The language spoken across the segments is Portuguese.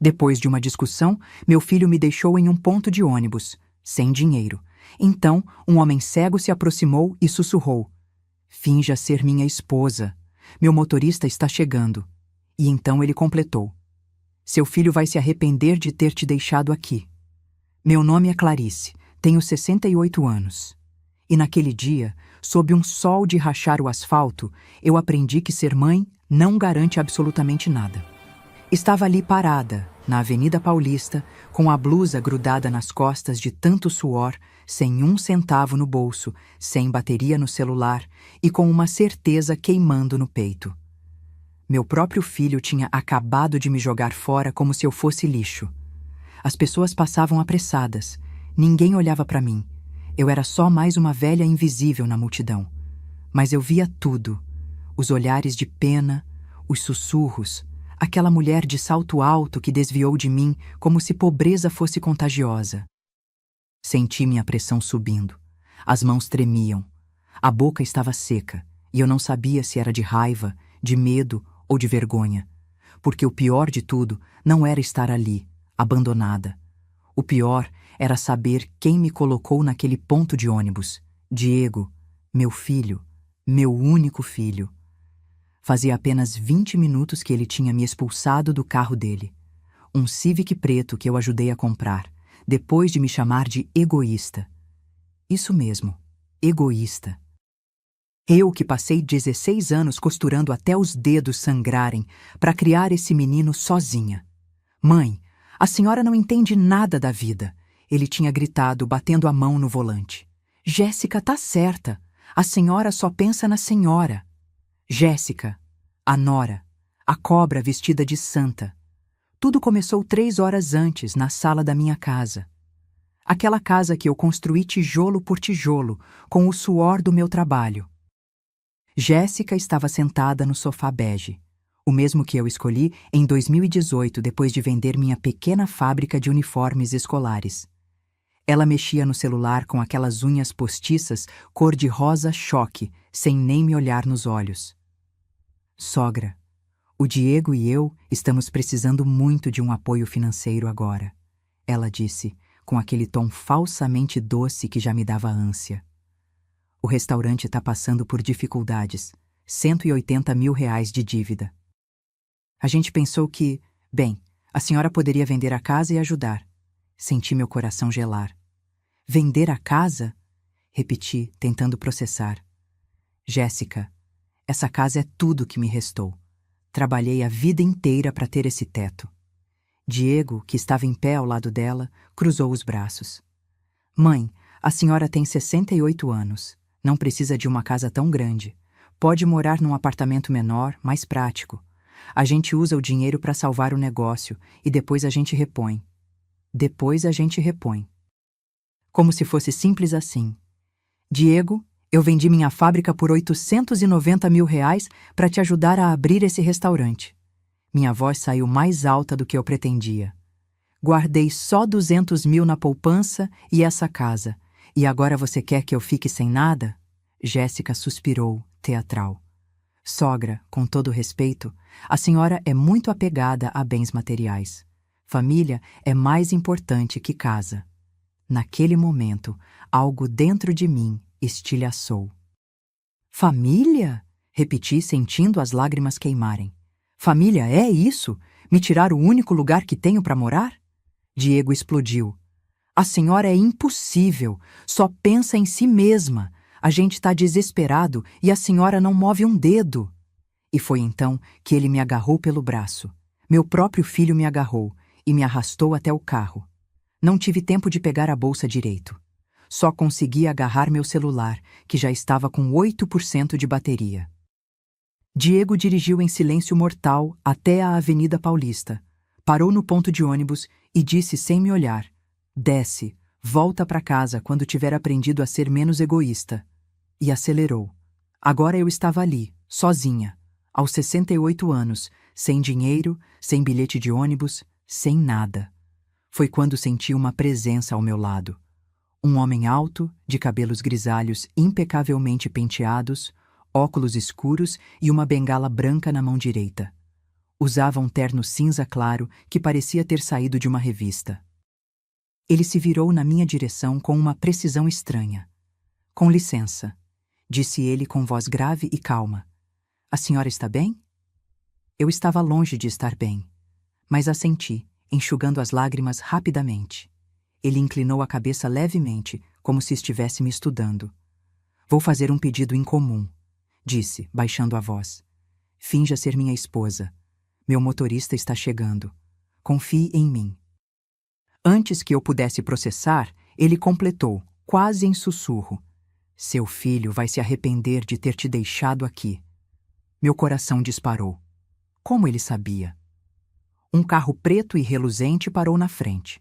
Depois de uma discussão, meu filho me deixou em um ponto de ônibus, sem dinheiro. Então, um homem cego se aproximou e sussurrou: "Finja ser minha esposa. Meu motorista está chegando." E então ele completou: "Seu filho vai se arrepender de ter te deixado aqui. Meu nome é Clarice, tenho 68 anos." E naquele dia, sob um sol de rachar o asfalto, eu aprendi que ser mãe não garante absolutamente nada. Estava ali parada, na Avenida Paulista, com a blusa grudada nas costas de tanto suor, sem um centavo no bolso, sem bateria no celular e com uma certeza queimando no peito. Meu próprio filho tinha acabado de me jogar fora como se eu fosse lixo. As pessoas passavam apressadas. Ninguém olhava para mim. Eu era só mais uma velha invisível na multidão. Mas eu via tudo. Os olhares de pena, os sussurros, aquela mulher de salto alto que desviou de mim como se pobreza fosse contagiosa. Senti minha pressão subindo. As mãos tremiam. A boca estava seca e eu não sabia se era de raiva, de medo ou de vergonha. Porque o pior de tudo não era estar ali, abandonada. O pior era saber quem me colocou naquele ponto de ônibus. Diego, meu filho, meu único filho. Fazia apenas 20 minutos que ele tinha me expulsado do carro dele. Um Civic preto que eu ajudei a comprar, depois de me chamar de egoísta. Isso mesmo, egoísta. Eu que passei 16 anos costurando até os dedos sangrarem para criar esse menino sozinha. "Mãe, a senhora não entende nada da vida", ele tinha gritado, batendo a mão no volante. "Jéssica tá certa. A senhora só pensa na senhora." Jéssica, a nora, a cobra vestida de santa. Tudo começou 3 horas antes, na sala da minha casa. Aquela casa que eu construí tijolo por tijolo, com o suor do meu trabalho. Jéssica estava sentada no sofá bege, o mesmo que eu escolhi em 2018 depois de vender minha pequena fábrica de uniformes escolares. Ela mexia no celular com aquelas unhas postiças cor-de-rosa choque, sem nem me olhar nos olhos. "Sogra, o Diego e eu estamos precisando muito de um apoio financeiro agora", ela disse, com aquele tom falsamente doce que já me dava ânsia. "O restaurante está passando por dificuldades, 180 mil reais de dívida. A gente pensou que, bem, a senhora poderia vender a casa e ajudar." Senti meu coração gelar. "Vender a casa?" repeti, tentando processar. "Jéssica, essa casa é tudo que me restou. Trabalhei a vida inteira para ter esse teto." Diego, que estava em pé ao lado dela, cruzou os braços. "Mãe, a senhora tem 68 anos. Não precisa de uma casa tão grande. Pode morar num apartamento menor, mais prático. A gente usa o dinheiro para salvar o negócio e depois a gente repõe." Depois a gente repõe. Como se fosse simples assim. "Diego, eu vendi minha fábrica por 890 mil reais para te ajudar a abrir esse restaurante." Minha voz saiu mais alta do que eu pretendia. "Guardei só 200 mil na poupança e essa casa. E agora você quer que eu fique sem nada?" Jéssica suspirou, teatral. "Sogra, com todo respeito, a senhora é muito apegada a bens materiais. Família é mais importante que casa." Naquele momento, algo dentro de mim estilhaçou. "Família?" repeti, sentindo as lágrimas queimarem. "Família é isso? Me tirar o único lugar que tenho para morar?" Diego explodiu. "A senhora é impossível. Só pensa em si mesma. A gente está desesperado e a senhora não move um dedo." E foi então que ele me agarrou pelo braço. Meu próprio filho me agarrou e me arrastou até o carro. Não tive tempo de pegar a bolsa direito. Só consegui agarrar meu celular, que já estava com 8% de bateria. Diego dirigiu em silêncio mortal até a Avenida Paulista. Parou no ponto de ônibus e disse sem me olhar: "Desce, volta para casa quando tiver aprendido a ser menos egoísta." E acelerou. Agora eu estava ali, sozinha, aos 68 anos, sem dinheiro, sem bilhete de ônibus, sem nada. Foi quando senti uma presença ao meu lado. Um homem alto, de cabelos grisalhos impecavelmente penteados, óculos escuros e uma bengala branca na mão direita. Usava um terno cinza claro que parecia ter saído de uma revista. Ele se virou na minha direção com uma precisão estranha. Com licença, disse ele com voz grave e calma. A senhora está bem? Eu estava longe de estar bem, mas assenti, enxugando as lágrimas rapidamente. Ele inclinou a cabeça levemente, como se estivesse me estudando. Vou fazer um pedido incomum, disse, baixando a voz. Finja ser minha esposa. Meu motorista está chegando. Confie em mim. Antes que eu pudesse processar, ele completou, quase em sussurro. Seu filho vai se arrepender de ter te deixado aqui. Meu coração disparou. Como ele sabia? Um carro preto e reluzente parou na frente.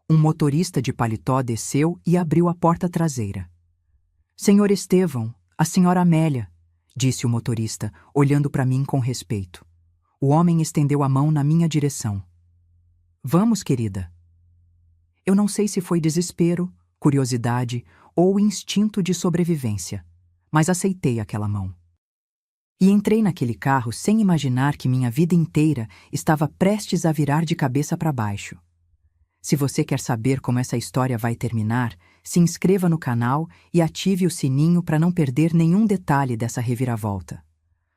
Um motorista de paletó desceu e abriu a porta traseira. Senhor Estevão, a senhora Amélia, disse o motorista, olhando para mim com respeito. O homem estendeu a mão na minha direção. Vamos, querida. Eu não sei se foi desespero, curiosidade ou instinto de sobrevivência, mas aceitei aquela mão. E entrei naquele carro sem imaginar que minha vida inteira estava prestes a virar de cabeça para baixo. Se você quer saber como essa história vai terminar, se inscreva no canal e ative o sininho para não perder nenhum detalhe dessa reviravolta.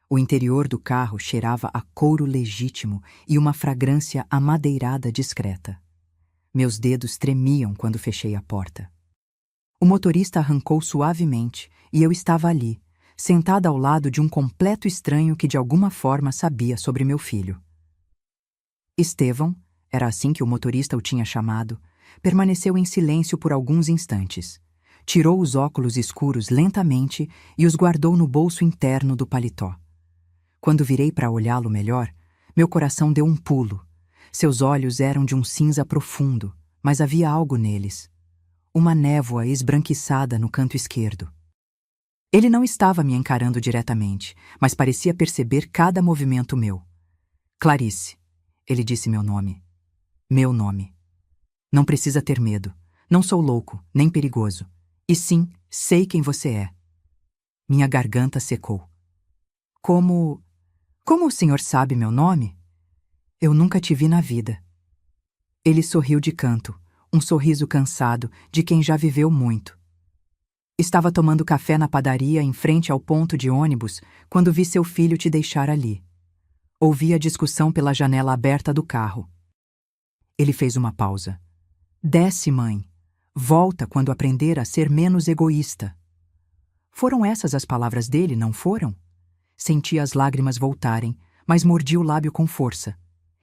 O interior do carro cheirava a couro legítimo e uma fragrância amadeirada discreta. Meus dedos tremiam quando fechei a porta. O motorista arrancou suavemente e eu estava ali, sentada ao lado de um completo estranho que de alguma forma sabia sobre meu filho. Estevão, era assim que o motorista o tinha chamado, permaneceu em silêncio por alguns instantes. Tirou os óculos escuros lentamente e os guardou no bolso interno do paletó. Quando virei para olhá-lo melhor, meu coração deu um pulo. Seus olhos eram de um cinza profundo, mas havia algo neles. Uma névoa esbranquiçada no canto esquerdo. Ele não estava me encarando diretamente, mas parecia perceber cada movimento meu. Clarice, ele disse meu nome. Meu nome. Não precisa ter medo. Não sou louco, nem perigoso. E sim, sei quem você é. Minha garganta secou. Como o senhor sabe meu nome? Eu nunca te vi na vida. Ele sorriu de canto, um sorriso cansado de quem já viveu muito. Estava tomando café na padaria em frente ao ponto de ônibus quando vi seu filho te deixar ali. Ouvi a discussão pela janela aberta do carro. Ele fez uma pausa. Desce, mãe. Volta quando aprender a ser menos egoísta. Foram essas as palavras dele, não foram? Senti as lágrimas voltarem, mas mordi o lábio com força.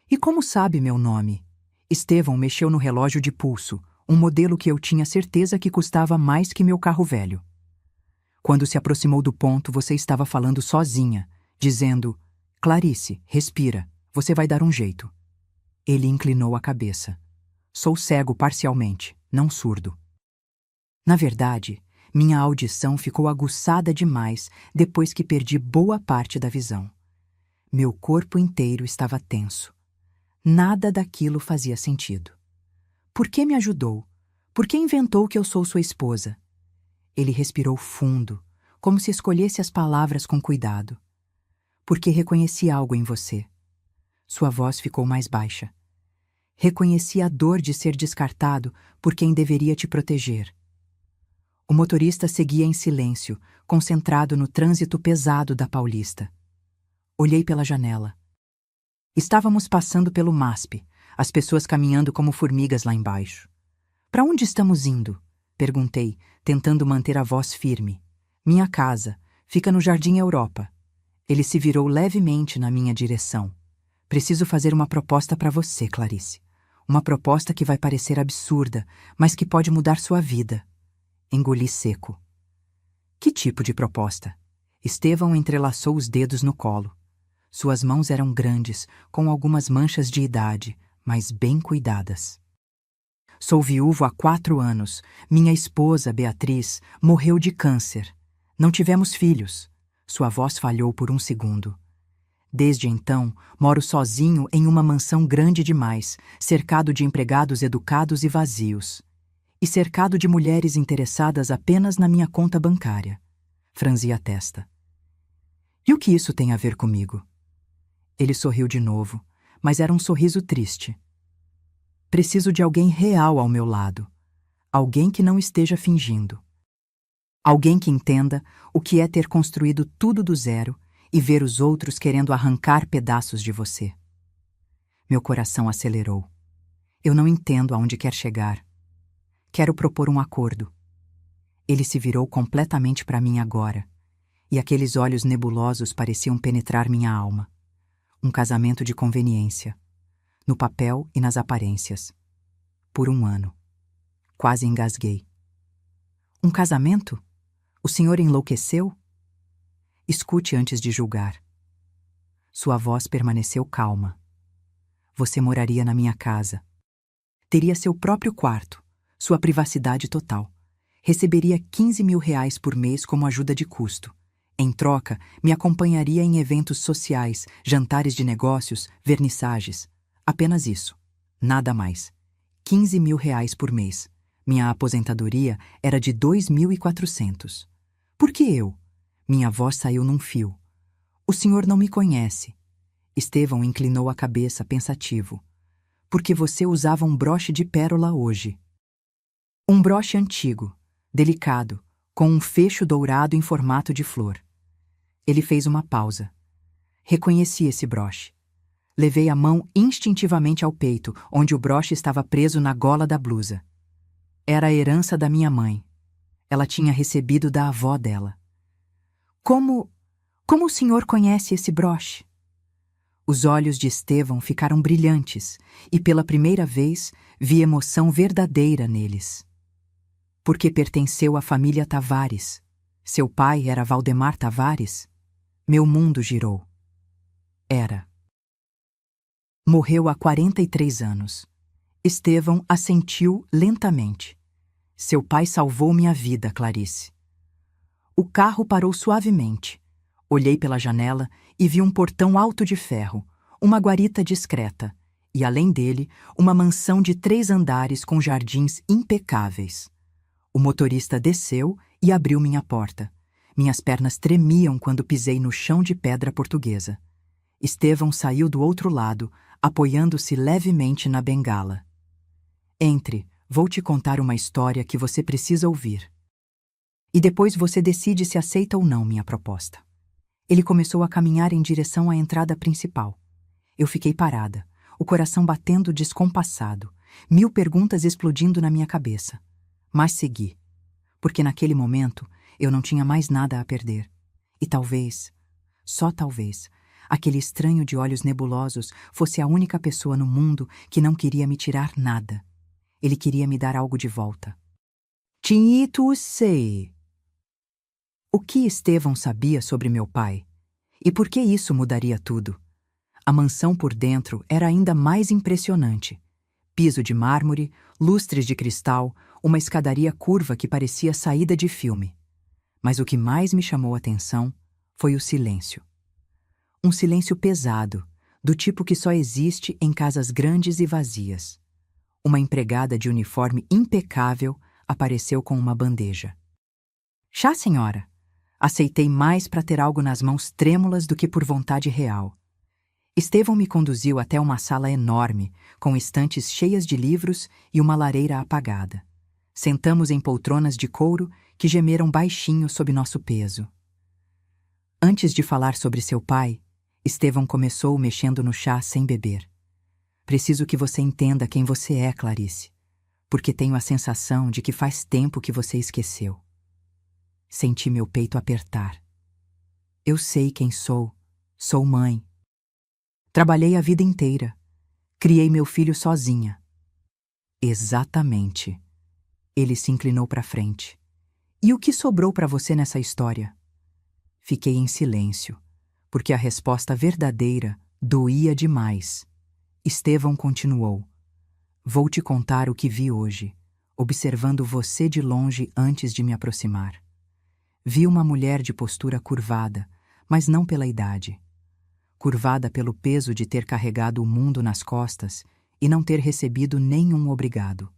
E como sabe meu nome? Estevão mexeu no relógio de pulso, um modelo que eu tinha certeza que custava mais que meu carro velho. Quando se aproximou do ponto, você estava falando sozinha, dizendo: Clarice, respira, você vai dar um jeito. Ele inclinou a cabeça. Sou cego parcialmente, não surdo. Na verdade, minha audição ficou aguçada demais depois que perdi boa parte da visão. Meu corpo inteiro estava tenso. Nada daquilo fazia sentido. Por que me ajudou? Por que inventou que eu sou sua esposa? Ele respirou fundo, como se escolhesse as palavras com cuidado. Porque reconheci algo em você. Sua voz ficou mais baixa. Reconheci a dor de ser descartado por quem deveria te proteger. O motorista seguia em silêncio, concentrado no trânsito pesado da Paulista. Olhei pela janela. Estávamos passando pelo MASP, as pessoas caminhando como formigas lá embaixo. Para onde estamos indo? Perguntei, tentando manter a voz firme. Minha casa. Fica no Jardim Europa. Ele se virou levemente na minha direção. Preciso fazer uma proposta para você, Clarice. Uma proposta que vai parecer absurda, mas que pode mudar sua vida. Engoli seco. Que tipo de proposta? Estevão entrelaçou os dedos no colo. Suas mãos eram grandes, com algumas manchas de idade, mas bem cuidadas. Sou viúvo há 4 anos. Minha esposa, Beatriz, morreu de câncer. Não tivemos filhos. Sua voz falhou por um segundo. Desde então, moro sozinho em uma mansão grande demais, cercado de empregados educados e vazios. E cercado de mulheres interessadas apenas na minha conta bancária. Franzi a testa. E o que isso tem a ver comigo? Ele sorriu de novo, mas era um sorriso triste. Preciso de alguém real ao meu lado. Alguém que não esteja fingindo. Alguém que entenda o que é ter construído tudo do zero e ver os outros querendo arrancar pedaços de você. Meu coração acelerou. Eu não entendo aonde quer chegar. Quero propor um acordo. Ele se virou completamente para mim agora, e aqueles olhos nebulosos pareciam penetrar minha alma. Um casamento de conveniência, no papel e nas aparências. Por 1 ano. Quase engasguei. Um casamento? O senhor enlouqueceu? Escute antes de julgar. Sua voz permaneceu calma. Você moraria na minha casa. Teria seu próprio quarto, sua privacidade total. Receberia 15 mil reais por mês como ajuda de custo. Em troca, me acompanharia em eventos sociais, jantares de negócios, vernissagens. Apenas isso. Nada mais. 15 mil reais por mês. Minha aposentadoria era de 2.400. Por que eu? Minha voz saiu num fio. O senhor não me conhece. Estevão inclinou a cabeça, pensativo. Porque você usava um broche de pérola hoje. Um broche antigo, delicado, com um fecho dourado em formato de flor. Ele fez uma pausa. Reconheci esse broche. Levei a mão instintivamente ao peito, onde o broche estava preso na gola da blusa. Era a herança da minha mãe. Ela tinha recebido da avó dela. Como o senhor conhece esse broche? Os olhos de Estevão ficaram brilhantes e, pela primeira vez, vi emoção verdadeira neles. Porque pertenceu à família Tavares. Seu pai era Valdemar Tavares. Meu mundo girou. Era. Morreu há 43 anos. Estevão assentiu lentamente. Seu pai salvou minha vida, Clarice. O carro parou suavemente. Olhei pela janela e vi um portão alto de ferro, uma guarita discreta, e além dele, uma mansão de 3 andares com jardins impecáveis. O motorista desceu e abriu minha porta. Minhas pernas tremiam quando pisei no chão de pedra portuguesa. Estevão saiu do outro lado, apoiando-se levemente na bengala. Entre, vou te contar uma história que você precisa ouvir. E depois você decide se aceita ou não minha proposta. Ele começou a caminhar em direção à entrada principal. Eu fiquei parada, o coração batendo descompassado, 1000 perguntas explodindo na minha cabeça. Mas segui, porque naquele momento eu não tinha mais nada a perder. E talvez, só talvez, aquele estranho de olhos nebulosos fosse a única pessoa no mundo que não queria me tirar nada. Ele queria me dar algo de volta. Tinhito sei. O que Estevão sabia sobre meu pai? E por que isso mudaria tudo? A mansão por dentro era ainda mais impressionante. Piso de mármore, lustres de cristal, uma escadaria curva que parecia saída de filme. Mas o que mais me chamou a atenção foi o silêncio. Um silêncio pesado, do tipo que só existe em casas grandes e vazias. Uma empregada de uniforme impecável apareceu com uma bandeja. Chá, senhora. Aceitei mais para ter algo nas mãos trêmulas do que por vontade real. Estevão me conduziu até uma sala enorme, com estantes cheias de livros e uma lareira apagada. Sentamos em poltronas de couro que gemeram baixinho sob nosso peso. Antes de falar sobre seu pai, Estevão começou mexendo no chá sem beber. Preciso que você entenda quem você é, Clarice, porque tenho a sensação de que faz tempo que você esqueceu. Senti meu peito apertar. Eu sei quem sou. Sou mãe. Trabalhei a vida inteira. Criei meu filho sozinha. Exatamente. Ele se inclinou para frente. E o que sobrou para você nessa história? Fiquei em silêncio, porque a resposta verdadeira doía demais. Estevão continuou. Vou te contar o que vi hoje, observando você de longe antes de me aproximar. Vi uma mulher de postura curvada, mas não pela idade. Curvada pelo peso de ter carregado o mundo nas costas e não ter recebido nenhum obrigado.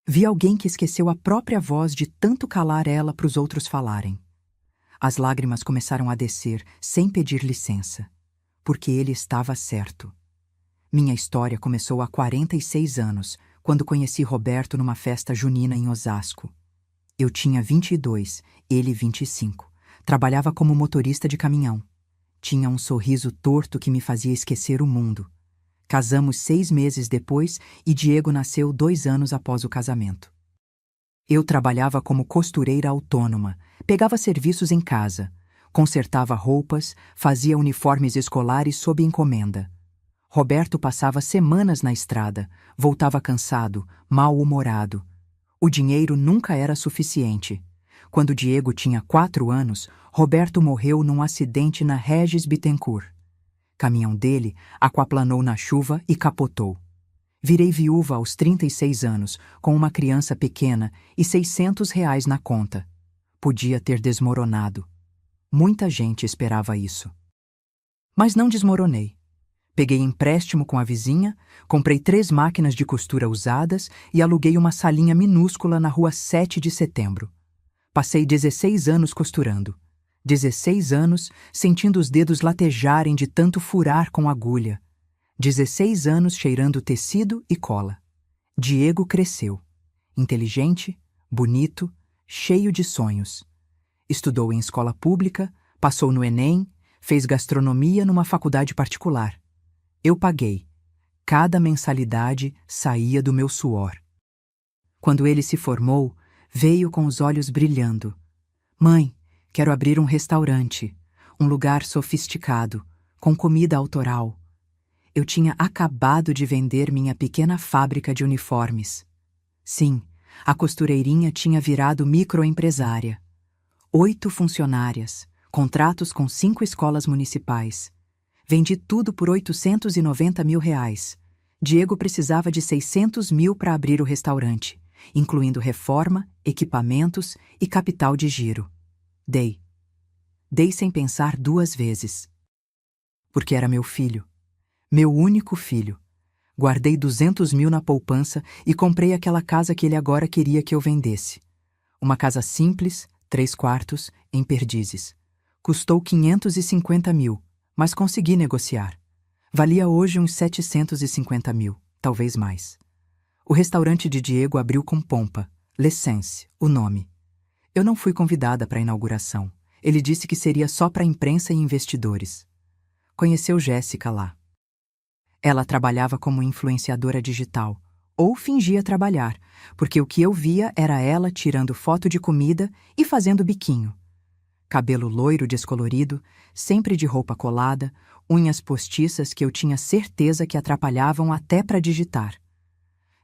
Vi alguém que esqueceu a própria voz de tanto calar ela para os outros falarem. As lágrimas começaram a descer, sem pedir licença. porque ele estava certo. Minha história começou há 46 anos, quando conheci Roberto numa festa junina em Osasco. Eu tinha 22, ele 25. Trabalhava como motorista de caminhão. Tinha um sorriso torto que me fazia esquecer o mundo. Casamos 6 meses depois e Diego nasceu 2 anos após o casamento. Eu trabalhava como costureira autônoma, pegava serviços em casa, consertava roupas, fazia uniformes escolares sob encomenda. Roberto passava semanas na estrada, voltava cansado, mal-humorado. O dinheiro nunca era suficiente. Quando Diego tinha 4 anos, Roberto morreu num acidente na Regis Bittencourt. Caminhão dele aquaplanou na chuva e capotou. Virei viúva aos 36 anos, com uma criança pequena e R$ 600 na conta. Podia ter desmoronado. Muita gente esperava isso. Mas não desmoronei. Peguei empréstimo com a vizinha, comprei 3 máquinas de costura usadas e aluguei uma salinha minúscula na rua 7 de Setembro. Passei 16 anos costurando. 16 anos sentindo os dedos latejarem de tanto furar com agulha. 16 anos cheirando tecido e cola. Diego cresceu. Inteligente, bonito, cheio de sonhos. Estudou em escola pública, passou no Enem, fez gastronomia numa faculdade particular. Eu paguei. Cada mensalidade saía do meu suor. Quando ele se formou, veio com os olhos brilhando. Mãe, quero abrir um restaurante, um lugar sofisticado, com comida autoral. Eu tinha acabado de vender minha pequena fábrica de uniformes. Sim, a costureirinha tinha virado microempresária. 8 funcionárias, contratos com 5 escolas municipais. Vendi tudo por R$ 890 mil. Diego precisava de 600 mil para abrir o restaurante, incluindo reforma, equipamentos e capital de giro. Dei. Dei sem pensar 2 vezes. Porque era meu filho. Meu único filho. Guardei 200 mil na poupança e comprei aquela casa que ele agora queria que eu vendesse. Uma casa simples, 3 quartos, em Perdizes. Custou 550 mil, mas consegui negociar. Valia hoje uns 750 mil, talvez mais. O restaurante de Diego abriu com pompa. L'Essence, o nome. Eu não fui convidada para a inauguração. Ele disse que seria só para a imprensa e investidores. Conheceu Jéssica lá. Ela trabalhava como influenciadora digital, ou fingia trabalhar, porque o que eu via era ela tirando foto de comida e fazendo biquinho. Cabelo loiro descolorido, sempre de roupa colada, unhas postiças que eu tinha certeza que atrapalhavam até para digitar.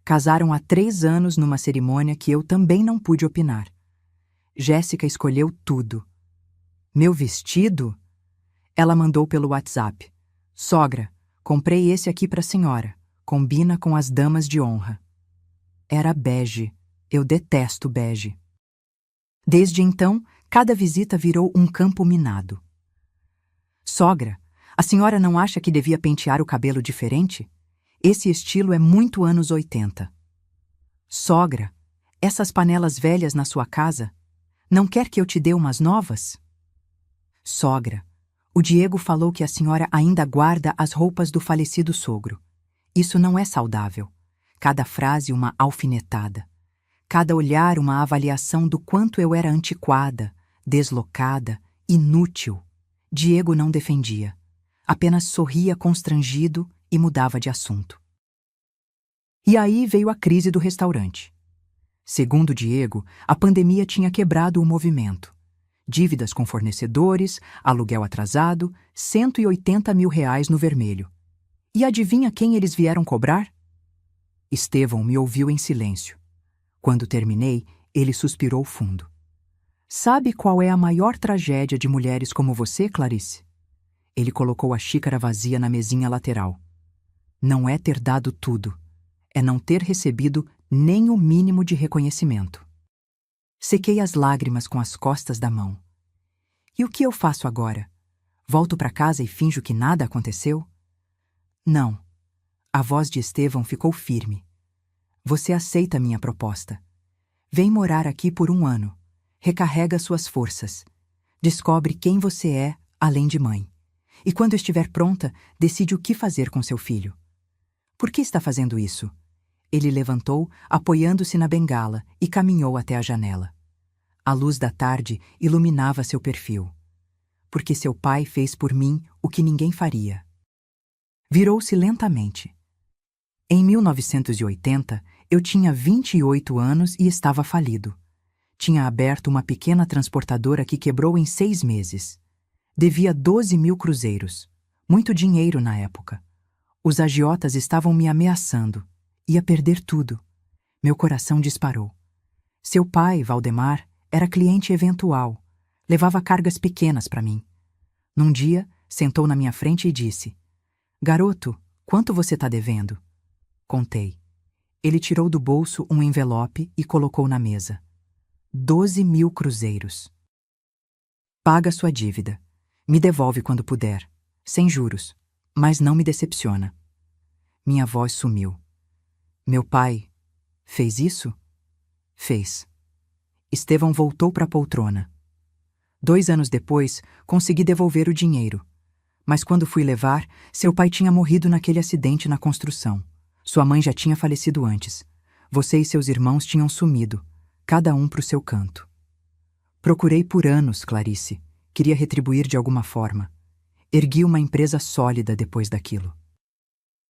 Casaram há 3 anos numa cerimônia que eu também não pude opinar. Jéssica escolheu tudo. Meu vestido? Ela mandou pelo WhatsApp. Sogra, comprei esse aqui para a senhora. Combina com as damas de honra. Era bege. Eu detesto bege. Desde então, cada visita virou um campo minado. Sogra, a senhora não acha que devia pentear o cabelo diferente? Esse estilo é muito anos 80. Sogra, essas panelas velhas na sua casa, não quer que eu te dê umas novas? Sogra, o Diego falou que a senhora ainda guarda as roupas do falecido sogro. Isso não é saudável. Cada frase uma alfinetada. Cada olhar uma avaliação do quanto eu era antiquada, deslocada, inútil. Diego não defendia. Apenas sorria constrangido e mudava de assunto. E aí veio a crise do restaurante. Segundo Diego, a pandemia tinha quebrado o movimento. Dívidas com fornecedores, aluguel atrasado, R$ 180 mil no vermelho. E adivinha quem eles vieram cobrar? Estevão me ouviu em silêncio. Quando terminei, ele suspirou fundo. Sabe qual é a maior tragédia de mulheres como você, Clarice? Ele colocou a xícara vazia na mesinha lateral. Não é ter dado tudo. É não ter recebido nem o mínimo de reconhecimento. Sequei as lágrimas com as costas da mão. E o que eu faço agora? Volto para casa e finjo que nada aconteceu? Não. A voz de Estevão ficou firme. Você aceita minha proposta. Vem morar aqui por 1 ano. Recarrega suas forças. Descobre quem você é, além de mãe. E quando estiver pronta, decide o que fazer com seu filho. Por que está fazendo isso? Ele levantou, apoiando-se na bengala, e caminhou até a janela. A luz da tarde iluminava seu perfil. Porque seu pai fez por mim o que ninguém faria. Virou-se lentamente. Em 1980, eu tinha 28 anos e estava falido. Tinha aberto uma pequena transportadora que quebrou em 6 meses. Devia 12.000 cruzeiros. Muito dinheiro na época. Os agiotas estavam me ameaçando. Ia perder tudo. Meu coração disparou. Seu pai, Valdemar, era cliente eventual. Levava cargas pequenas para mim. Num dia, sentou na minha frente e disse: "Garoto, quanto você está devendo?" Contei. Ele tirou do bolso um envelope e colocou na mesa. 12.000 cruzeiros. Paga sua dívida. Me devolve quando puder. Sem juros. Mas não me decepciona. Minha voz sumiu. Meu pai fez isso? Fez. Estevão voltou para a poltrona. 2 anos depois, consegui devolver o dinheiro. Mas quando fui levar, seu pai tinha morrido naquele acidente na construção. Sua mãe já tinha falecido antes. Você e seus irmãos tinham sumido, cada um para o seu canto. Procurei por anos, Clarice. Queria retribuir de alguma forma. Ergui uma empresa sólida depois daquilo.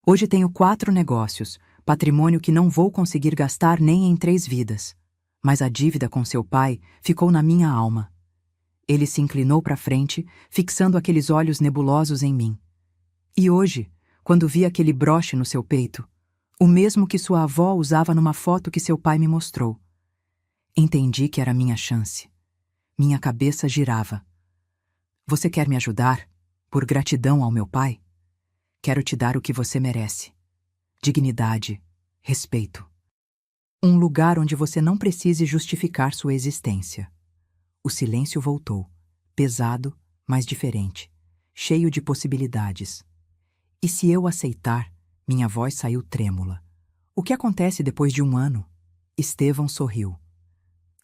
Hoje tenho 4 negócios, patrimônio que não vou conseguir gastar nem em 3 vidas. Mas a dívida com seu pai ficou na minha alma. Ele se inclinou para frente, fixando aqueles olhos nebulosos em mim. E hoje, quando vi aquele broche no seu peito, o mesmo que sua avó usava numa foto que seu pai me mostrou, entendi que era minha chance. Minha cabeça girava. Você quer me ajudar? Por gratidão ao meu pai? Quero te dar o que você merece. Dignidade, respeito. Um lugar onde você não precise justificar sua existência. O silêncio voltou, pesado, mas diferente, cheio de possibilidades. E se eu aceitar, minha voz saiu trêmula. O que acontece depois de 1 ano? Estevão sorriu.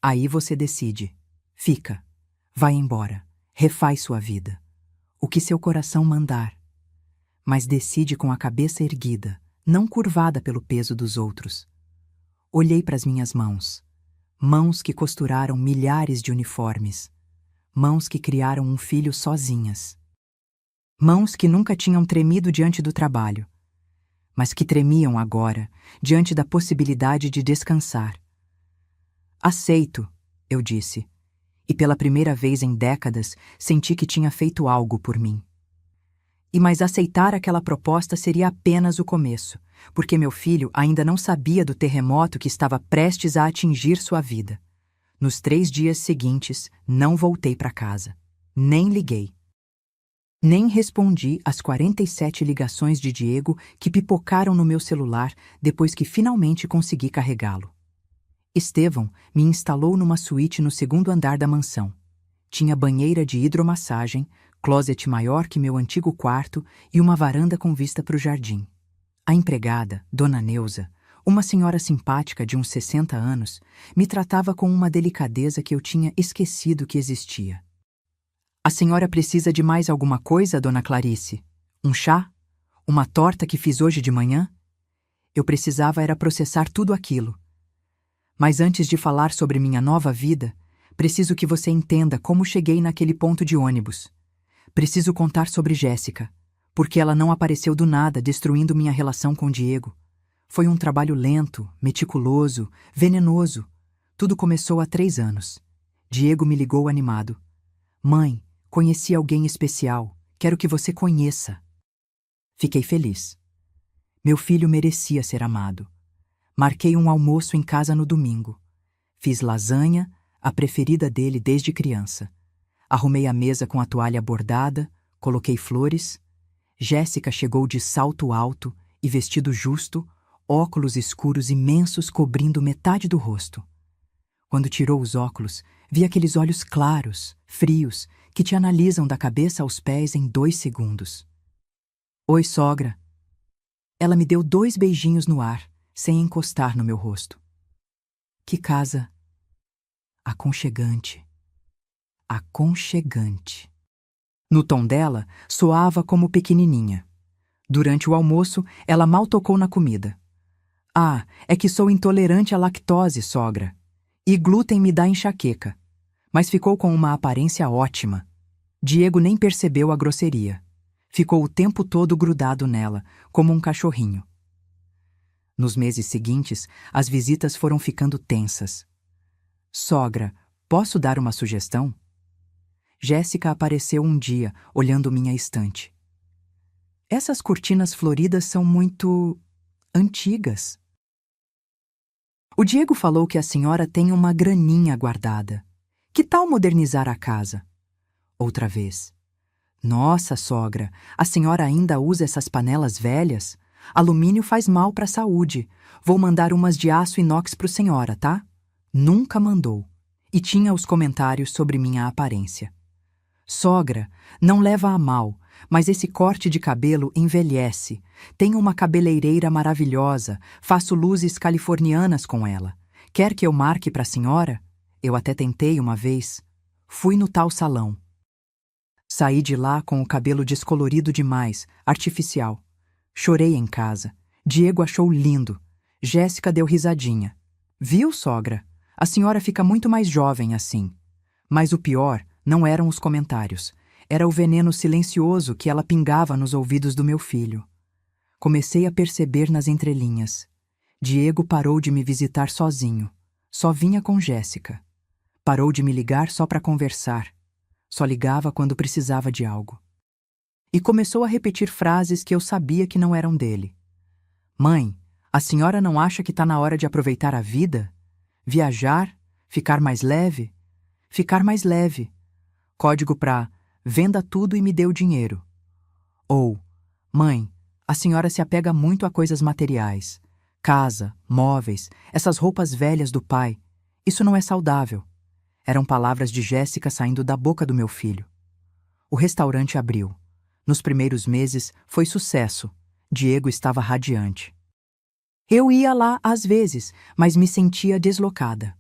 Aí você decide. Fica. Vai embora. Refaz sua vida. O que seu coração mandar. Mas decide com a cabeça erguida, não curvada pelo peso dos outros. Olhei para as minhas mãos. Mãos que costuraram milhares de uniformes. Mãos que criaram um filho sozinhas. Mãos que nunca tinham tremido diante do trabalho, mas que tremiam agora, diante da possibilidade de descansar. Aceito, eu disse, e pela primeira vez em décadas senti que tinha feito algo por mim. Mas aceitar aquela proposta seria apenas o começo, porque meu filho ainda não sabia do terremoto que estava prestes a atingir sua vida. Nos 3 dias seguintes, não voltei para casa. Nem liguei. Nem respondi às 47 ligações de Diego que pipocaram no meu celular depois que finalmente consegui carregá-lo. Estevão me instalou numa suíte no 2º andar da mansão. Tinha banheira de hidromassagem, closet maior que meu antigo quarto e uma varanda com vista para o jardim. A empregada, Dona Neuza, uma senhora simpática de uns 60 anos, me tratava com uma delicadeza que eu tinha esquecido que existia. A senhora precisa de mais alguma coisa, Dona Clarice? Um chá? Uma torta que fiz hoje de manhã? Eu precisava era processar tudo aquilo. Mas antes de falar sobre minha nova vida, preciso que você entenda como cheguei naquele ponto de ônibus. Preciso contar sobre Jéssica, porque ela não apareceu do nada destruindo minha relação com Diego. Foi um trabalho lento, meticuloso, venenoso. Tudo começou há 3 anos. Diego me ligou animado. Mãe, conheci alguém especial. Quero que você conheça. Fiquei feliz. Meu filho merecia ser amado. Marquei um almoço em casa no domingo. Fiz lasanha, a preferida dele desde criança. Arrumei a mesa com a toalha bordada, coloquei flores. Jéssica chegou de salto alto e vestido justo, óculos escuros imensos cobrindo metade do rosto. Quando tirou os óculos, vi aqueles olhos claros, frios, que te analisam da cabeça aos pés em 2 segundos. Oi, sogra. Ela me deu 2 beijinhos no ar, sem encostar no meu rosto. Que casa aconchegante. Aconchegante. No tom dela, soava como pequenininha. Durante o almoço, ela mal tocou na comida. Ah, é que sou intolerante à lactose, sogra. E glúten me dá enxaqueca. Mas ficou com uma aparência ótima. Diego nem percebeu a grosseria. Ficou o tempo todo grudado nela, como um cachorrinho. Nos meses seguintes, as visitas foram ficando tensas. Sogra, posso dar uma sugestão? Jéssica apareceu um dia, olhando minha estante. Essas cortinas floridas são muito antigas. O Diego falou que a senhora tem uma graninha guardada. Que tal modernizar a casa? Outra vez. Nossa, sogra, a senhora ainda usa essas panelas velhas? Alumínio faz mal para a saúde. Vou mandar umas de aço inox pro senhora, tá? Nunca mandou. E tinha os comentários sobre minha aparência. Sogra, não leva a mal, mas esse corte de cabelo envelhece. Tenho uma cabeleireira maravilhosa, faço luzes californianas com ela. Quer que eu marque para a senhora? Eu até tentei uma vez. Fui no tal salão. Saí de lá com o cabelo descolorido demais, artificial. Chorei em casa. Diego achou lindo. Jéssica deu risadinha. Viu, sogra? A senhora fica muito mais jovem assim. Mas o pior não eram os comentários. Era o veneno silencioso que ela pingava nos ouvidos do meu filho. Comecei a perceber nas entrelinhas. Diego parou de me visitar sozinho. Só vinha com Jéssica. Parou de me ligar só para conversar. Só ligava quando precisava de algo. E começou a repetir frases que eu sabia que não eram dele. Mãe, a senhora não acha que está na hora de aproveitar a vida? Viajar? Ficar mais leve? Ficar mais leve. Código para venda tudo e me dê o dinheiro. Ou, mãe, a senhora se apega muito a coisas materiais. Casa, móveis, essas roupas velhas do pai. Isso não é saudável. Eram palavras de Jéssica saindo da boca do meu filho. O restaurante abriu. Nos primeiros meses foi sucesso. Diego estava radiante. Eu ia lá às vezes, mas me sentia deslocada.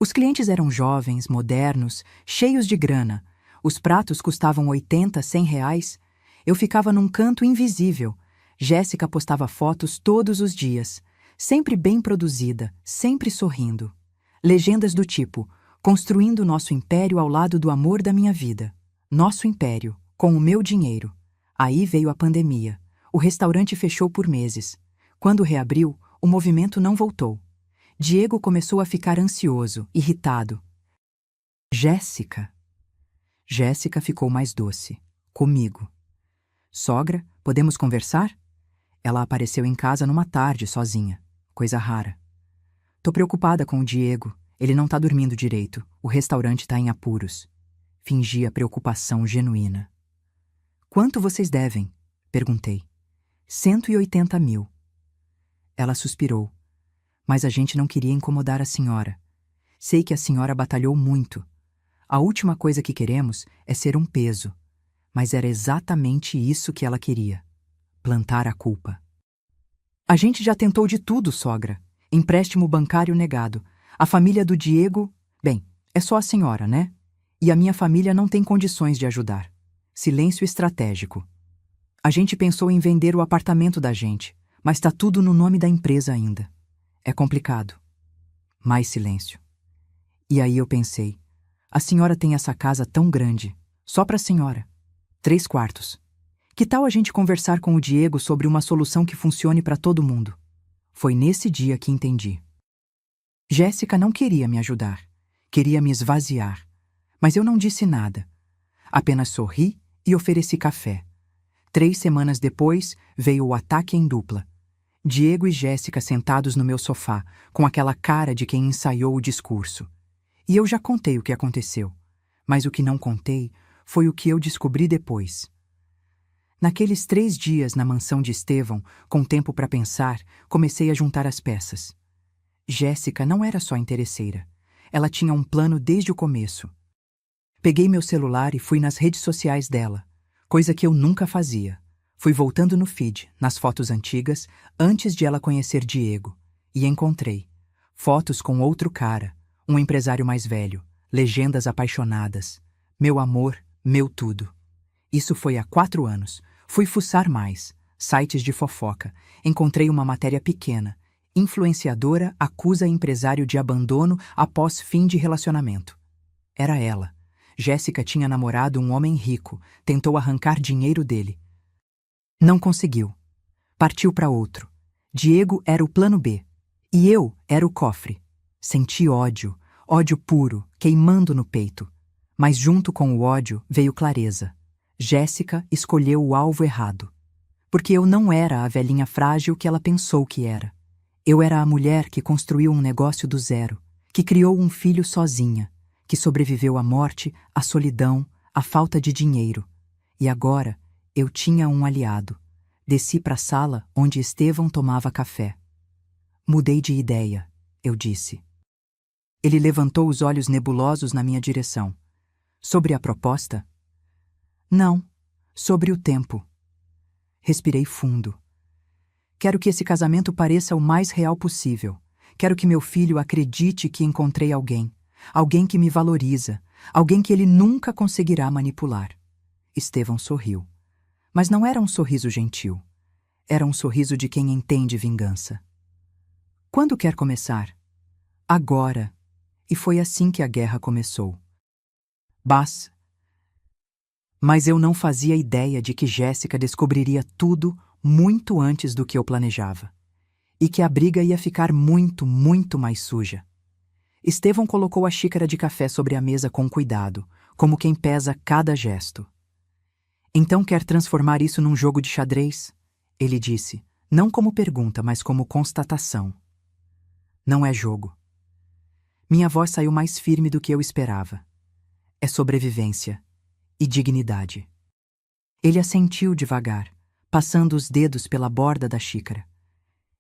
Os clientes eram jovens, modernos, cheios de grana. Os pratos custavam 80, 100 reais. Eu ficava num canto invisível. Jéssica postava fotos todos os dias. Sempre bem produzida, sempre sorrindo. Legendas do tipo, construindo nosso império ao lado do amor da minha vida. Nosso império, com o meu dinheiro. Aí veio a pandemia. O restaurante fechou por meses. Quando reabriu, o movimento não voltou. Diego começou a ficar ansioso, irritado. Jéssica. Jéssica ficou mais doce. Comigo. Sogra, podemos conversar? Ela apareceu em casa numa tarde, sozinha. Coisa rara. Tô preocupada com o Diego. Ele não tá dormindo direito. O restaurante tá em apuros. Fingia preocupação genuína. Quanto vocês devem? Perguntei. 180 mil. Ela suspirou. Mas a gente não queria incomodar a senhora. Sei que a senhora batalhou muito. A última coisa que queremos é ser um peso. Mas era exatamente isso que ela queria. Plantar a culpa. A gente já tentou de tudo, sogra. Empréstimo bancário negado. A família do Diego... Bem, é só a senhora, né? E a minha família não tem condições de ajudar. Silêncio estratégico. A gente pensou em vender o apartamento da gente, mas tá tudo no nome da empresa ainda. É complicado. Mais silêncio. E aí eu pensei, a senhora tem essa casa tão grande, só pra senhora. 3 quartos. Que tal a gente conversar com o Diego sobre uma solução que funcione pra todo mundo? Foi nesse dia que entendi. Jéssica não queria me ajudar. Queria me esvaziar. Mas eu não disse nada. Apenas sorri e ofereci café. 3 semanas depois, veio o ataque em dupla. Diego e Jéssica sentados no meu sofá, com aquela cara de quem ensaiou o discurso. E eu já contei o que aconteceu. Mas o que não contei foi o que eu descobri depois. Naqueles 3 dias na mansão de Estevão, com tempo para pensar, comecei a juntar as peças. Jéssica não era só interesseira. Ela tinha um plano desde o começo. Peguei meu celular e fui nas redes sociais dela, coisa que eu nunca fazia. Fui voltando no feed, nas fotos antigas, antes de ela conhecer Diego, e encontrei fotos com outro cara, um empresário mais velho, legendas apaixonadas. Meu amor, meu tudo. Isso foi há 4 anos. Fui fuçar mais. Sites de fofoca. Encontrei uma matéria pequena. Influenciadora acusa empresário de abandono após fim de relacionamento. Era ela. Jéssica tinha namorado um homem rico. Tentou arrancar dinheiro dele. Não conseguiu. Partiu para outro. Diego era o plano B. E eu era o cofre. Senti ódio. Ódio puro, queimando no peito. Mas junto com o ódio veio clareza. Jéssica escolheu o alvo errado. Porque eu não era a velhinha frágil que ela pensou que era. Eu era a mulher que construiu um negócio do zero, que criou um filho sozinha, que sobreviveu à morte, à solidão, à falta de dinheiro. E agora eu tinha um aliado. Desci para a sala onde Estevão tomava café. Mudei de ideia, eu disse. Ele levantou os olhos nebulosos na minha direção. Sobre a proposta? Não, sobre o tempo. Respirei fundo. Quero que esse casamento pareça o mais real possível. Quero que meu filho acredite que encontrei alguém. Alguém que me valoriza. Alguém que ele nunca conseguirá manipular. Estevão sorriu. Mas não era um sorriso gentil. Era um sorriso de quem entende vingança. Quando quer começar? Agora. E foi assim que a guerra começou. Mas eu não fazia ideia de que Jéssica descobriria tudo muito antes do que eu planejava. E que a briga ia ficar muito, muito mais suja. Estevão colocou a xícara de café sobre a mesa com cuidado, como quem pesa cada gesto. Então quer transformar isso num jogo de xadrez? Ele disse, não como pergunta, mas como constatação. Não é jogo. Minha voz saiu mais firme do que eu esperava. É sobrevivência e dignidade. Ele assentiu devagar, passando os dedos pela borda da xícara.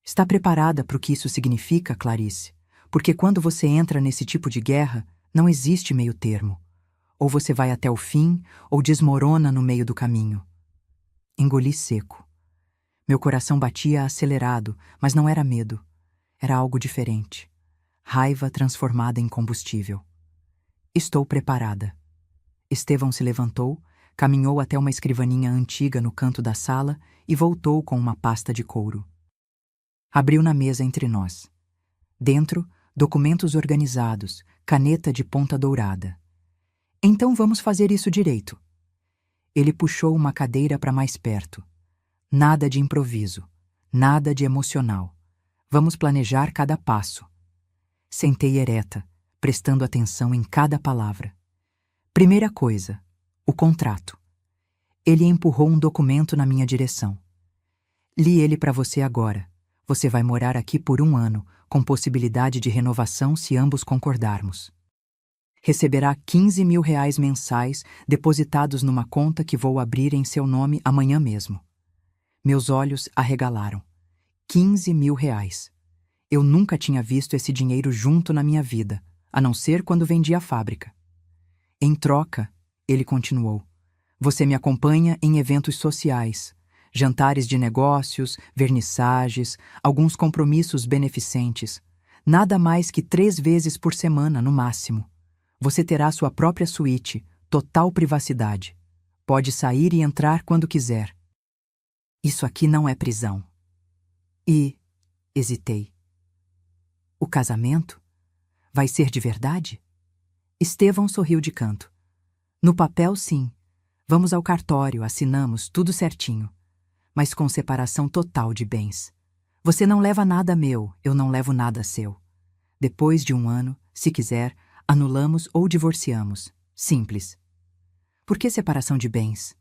Está preparada para o que isso significa, Clarice? Porque quando você entra nesse tipo de guerra, não existe meio termo. Ou você vai até o fim, ou desmorona no meio do caminho. Engoli seco. Meu coração batia acelerado, mas não era medo. Era algo diferente. Raiva transformada em combustível. Estou preparada. Estevão se levantou, caminhou até uma escrivaninha antiga no canto da sala e voltou com uma pasta de couro. Abriu na mesa entre nós. Dentro, documentos organizados, caneta de ponta dourada. Então vamos fazer isso direito. Ele puxou uma cadeira para mais perto. Nada de improviso, nada de emocional. Vamos planejar cada passo. Sentei ereta, prestando atenção em cada palavra. Primeira coisa, o contrato. Ele empurrou um documento na minha direção. Li ele para você agora. Você vai morar aqui por 1 ano, com possibilidade de renovação se ambos concordarmos. Receberá R$ 15.000 mensais depositados numa conta que vou abrir em seu nome amanhã mesmo. Meus olhos arregalaram. R$ 15.000. Eu nunca tinha visto esse dinheiro junto na minha vida, a não ser quando vendi a fábrica. Em troca, ele continuou, você me acompanha em eventos sociais, jantares de negócios, vernissagens, alguns compromissos beneficentes. Nada mais que 3 vezes por semana, no máximo. Você terá sua própria suíte, total privacidade. Pode sair e entrar quando quiser. Isso aqui não é prisão. Hesitei. O casamento? Vai ser de verdade? Estevão sorriu de canto. No papel, sim. Vamos ao cartório, assinamos, tudo certinho. Mas com separação total de bens. Você não leva nada meu, eu não levo nada seu. Depois de 1 ano, se quiser, anulamos ou divorciamos. Simples. Por que separação de bens?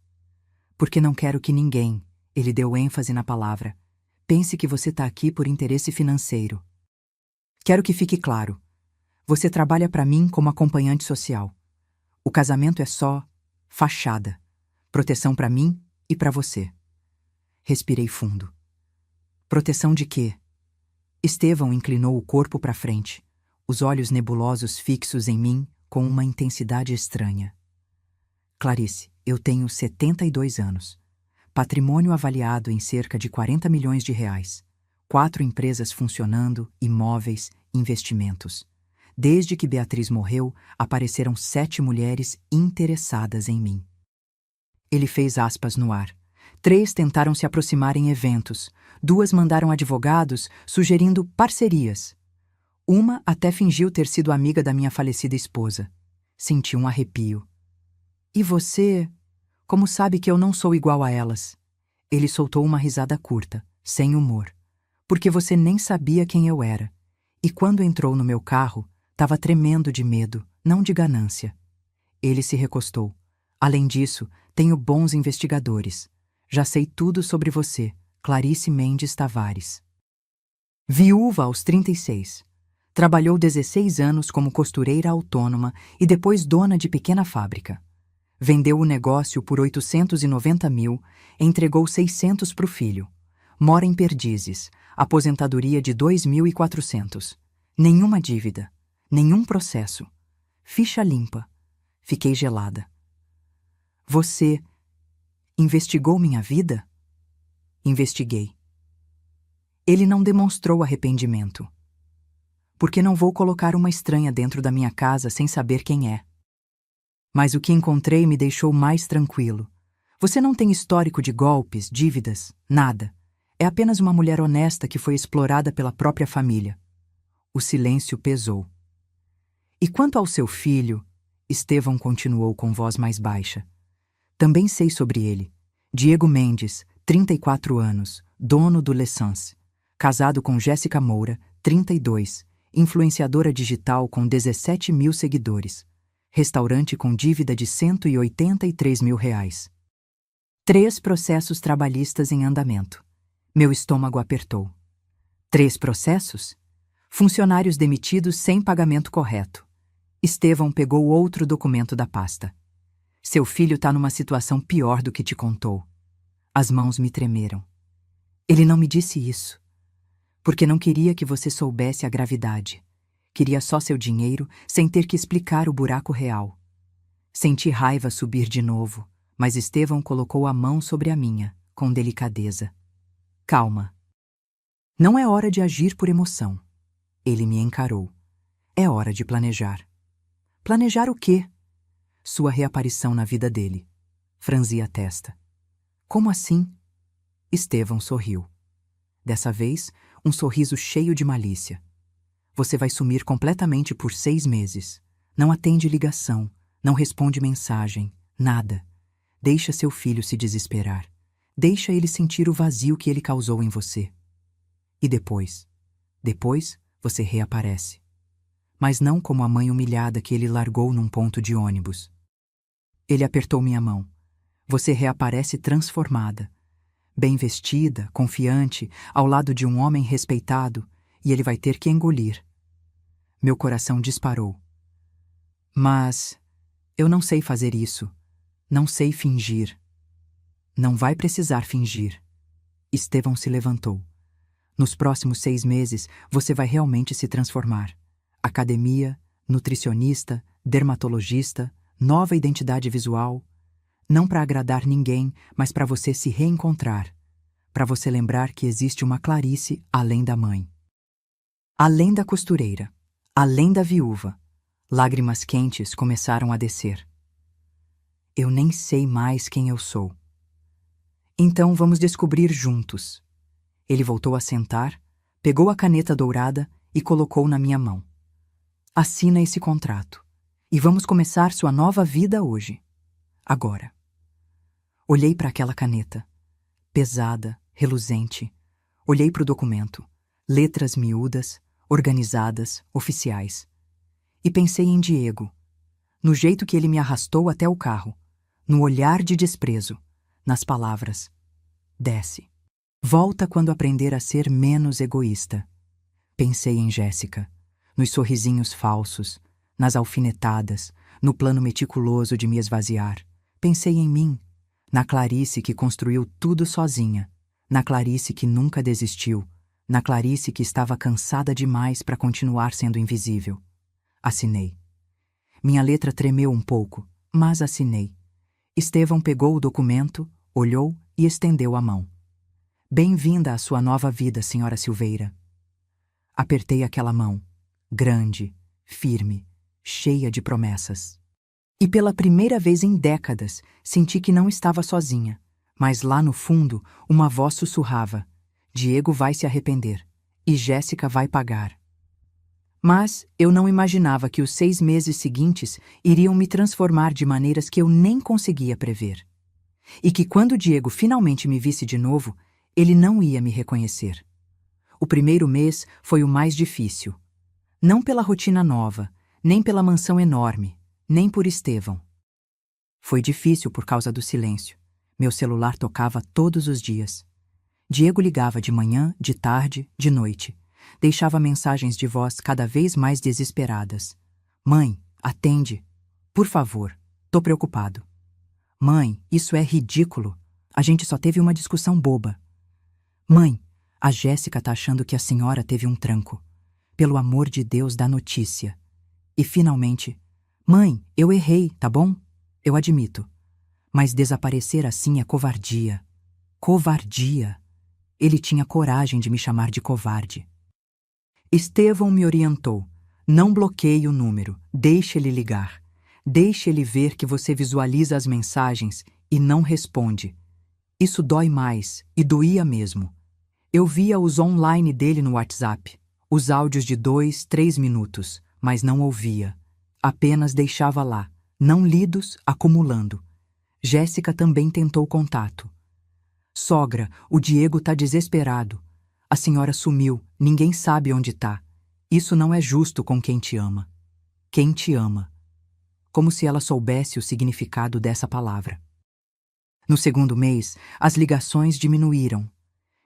Porque não quero que ninguém, ele deu ênfase na palavra, pense que você está aqui por interesse financeiro. Quero que fique claro. Você trabalha para mim como acompanhante social. O casamento é só fachada. Proteção para mim e para você. Respirei fundo. Proteção de quê? Estevão inclinou o corpo para frente, os olhos nebulosos fixos em mim com uma intensidade estranha. Clarice, eu tenho 72 anos. Patrimônio avaliado em cerca de R$ 40 milhões. 4 empresas funcionando, imóveis, investimentos. Desde que Beatriz morreu, apareceram 7 mulheres interessadas em mim. Ele fez aspas no ar. 3 tentaram se aproximar em eventos. 2 mandaram advogados, sugerindo parcerias. Uma até fingiu ter sido amiga da minha falecida esposa. Senti um arrepio. E você? Como sabe que eu não sou igual a elas? Ele soltou uma risada curta, sem humor. Porque você nem sabia quem eu era. E quando entrou no meu carro, estava tremendo de medo, não de ganância. Ele se recostou. Além disso, tenho bons investigadores. Já sei tudo sobre você, Clarice Mendes Tavares. Viúva aos 36. Trabalhou 16 anos como costureira autônoma e depois dona de pequena fábrica. Vendeu o negócio por 890 mil, entregou 600 para o filho. Mora em Perdizes, aposentadoria de 2.400. Nenhuma dívida, nenhum processo. Ficha limpa. Fiquei gelada. Você investigou minha vida? Investiguei. Ele não demonstrou arrependimento. Porque não vou colocar uma estranha dentro da minha casa sem saber quem é. Mas o que encontrei me deixou mais tranquilo. Você não tem histórico de golpes, dívidas, nada. É apenas uma mulher honesta que foi explorada pela própria família. O silêncio pesou. E quanto ao seu filho, Estevão continuou com voz mais baixa. Também sei sobre ele. Diego Mendes, 34 anos, dono do L'Essence. Casado com Jéssica Moura, 32, influenciadora digital com 17 mil seguidores. Restaurante com dívida de 183 mil reais. 3 processos trabalhistas em andamento. Meu estômago apertou. 3 processos? Funcionários demitidos sem pagamento correto. Estevão pegou outro documento da pasta. Seu filho está numa situação pior do que te contou. As mãos me tremeram. Ele não me disse isso. Porque não queria que você soubesse a gravidade. Queria só seu dinheiro, sem ter que explicar o buraco real. Senti raiva subir de novo, mas Estevão colocou a mão sobre a minha, com delicadeza. Calma. Não é hora de agir por emoção. Ele me encarou. É hora de planejar. Planejar o quê? Sua reaparição na vida dele. Franzi a testa. Como assim? Estevão sorriu. Dessa vez, um sorriso cheio de malícia. Você vai sumir completamente por 6 meses. Não atende ligação, não responde mensagem, nada. Deixa seu filho se desesperar. Deixa ele sentir o vazio que ele causou em você. E depois? Depois, você reaparece. Mas não como a mãe humilhada que ele largou num ponto de ônibus. Ele apertou minha mão. Você reaparece transformada. Bem vestida, confiante, ao lado de um homem respeitado, e ele vai ter que engolir. Meu coração disparou. Mas eu não sei fazer isso. Não sei fingir. Não vai precisar fingir. Estevão se levantou. Nos próximos 6 meses, você vai realmente se transformar. Academia, nutricionista, dermatologista, nova identidade visual. Não para agradar ninguém, mas para você se reencontrar. Para você lembrar que existe uma Clarice além da mãe. Além da costureira. Além da viúva. Lágrimas quentes começaram a descer. Eu nem sei mais quem eu sou. Então vamos descobrir juntos. Ele voltou a sentar, pegou a caneta dourada e colocou na minha mão. Assina esse contrato. E vamos começar sua nova vida hoje. Agora. Olhei para aquela caneta. Pesada, reluzente. Olhei para o documento. Letras miúdas, organizadas, oficiais. E pensei em Diego. No jeito que ele me arrastou até o carro. No olhar de desprezo. Nas palavras. Desce. Volta quando aprender a ser menos egoísta. Pensei em Jéssica. Nos sorrisinhos falsos. Nas alfinetadas. No plano meticuloso de me esvaziar. Pensei em mim. Na Clarice que construiu tudo sozinha. Na Clarice que nunca desistiu. Na Clarice que estava cansada demais para continuar sendo invisível. Assinei. Minha letra tremeu um pouco, mas assinei. Estevão pegou o documento, olhou e estendeu a mão. Bem-vinda à sua nova vida, senhora Silveira. Apertei aquela mão, grande, firme, cheia de promessas. E pela primeira vez em décadas, senti que não estava sozinha. Mas lá no fundo, uma voz sussurrava: Diego vai se arrepender. E Jéssica vai pagar. Mas eu não imaginava que os 6 meses seguintes iriam me transformar de maneiras que eu nem conseguia prever. E que quando Diego finalmente me visse de novo, ele não ia me reconhecer. O primeiro mês foi o mais difícil. Não pela rotina nova, nem pela mansão enorme, nem por Estevão. Foi difícil por causa do silêncio. Meu celular tocava todos os dias. Diego ligava de manhã, de tarde, de noite. Deixava mensagens de voz cada vez mais desesperadas. Mãe, atende. Por favor, tô preocupado. Mãe, isso é ridículo. A gente só teve uma discussão boba. Mãe, a Jéssica tá achando que a senhora teve um tranco. Pelo amor de Deus, dá notícia. E finalmente, mãe, eu errei, tá bom? Eu admito. Mas desaparecer assim é covardia. Covardia. Ele tinha coragem de me chamar de covarde. Estevão me orientou. Não bloqueie o número, deixe ele ligar. Deixe ele ver que você visualiza as mensagens e não responde. Isso dói mais, e doía mesmo. Eu via os online dele no WhatsApp, os áudios de 2, 3 minutos, mas não ouvia. Apenas deixava lá, não lidos, acumulando. Jéssica também tentou contato. Sogra, o Diego tá desesperado. A senhora sumiu, ninguém sabe onde tá. Isso não é justo com quem te ama. Quem te ama. Como se ela soubesse o significado dessa palavra. No segundo mês, as ligações diminuíram.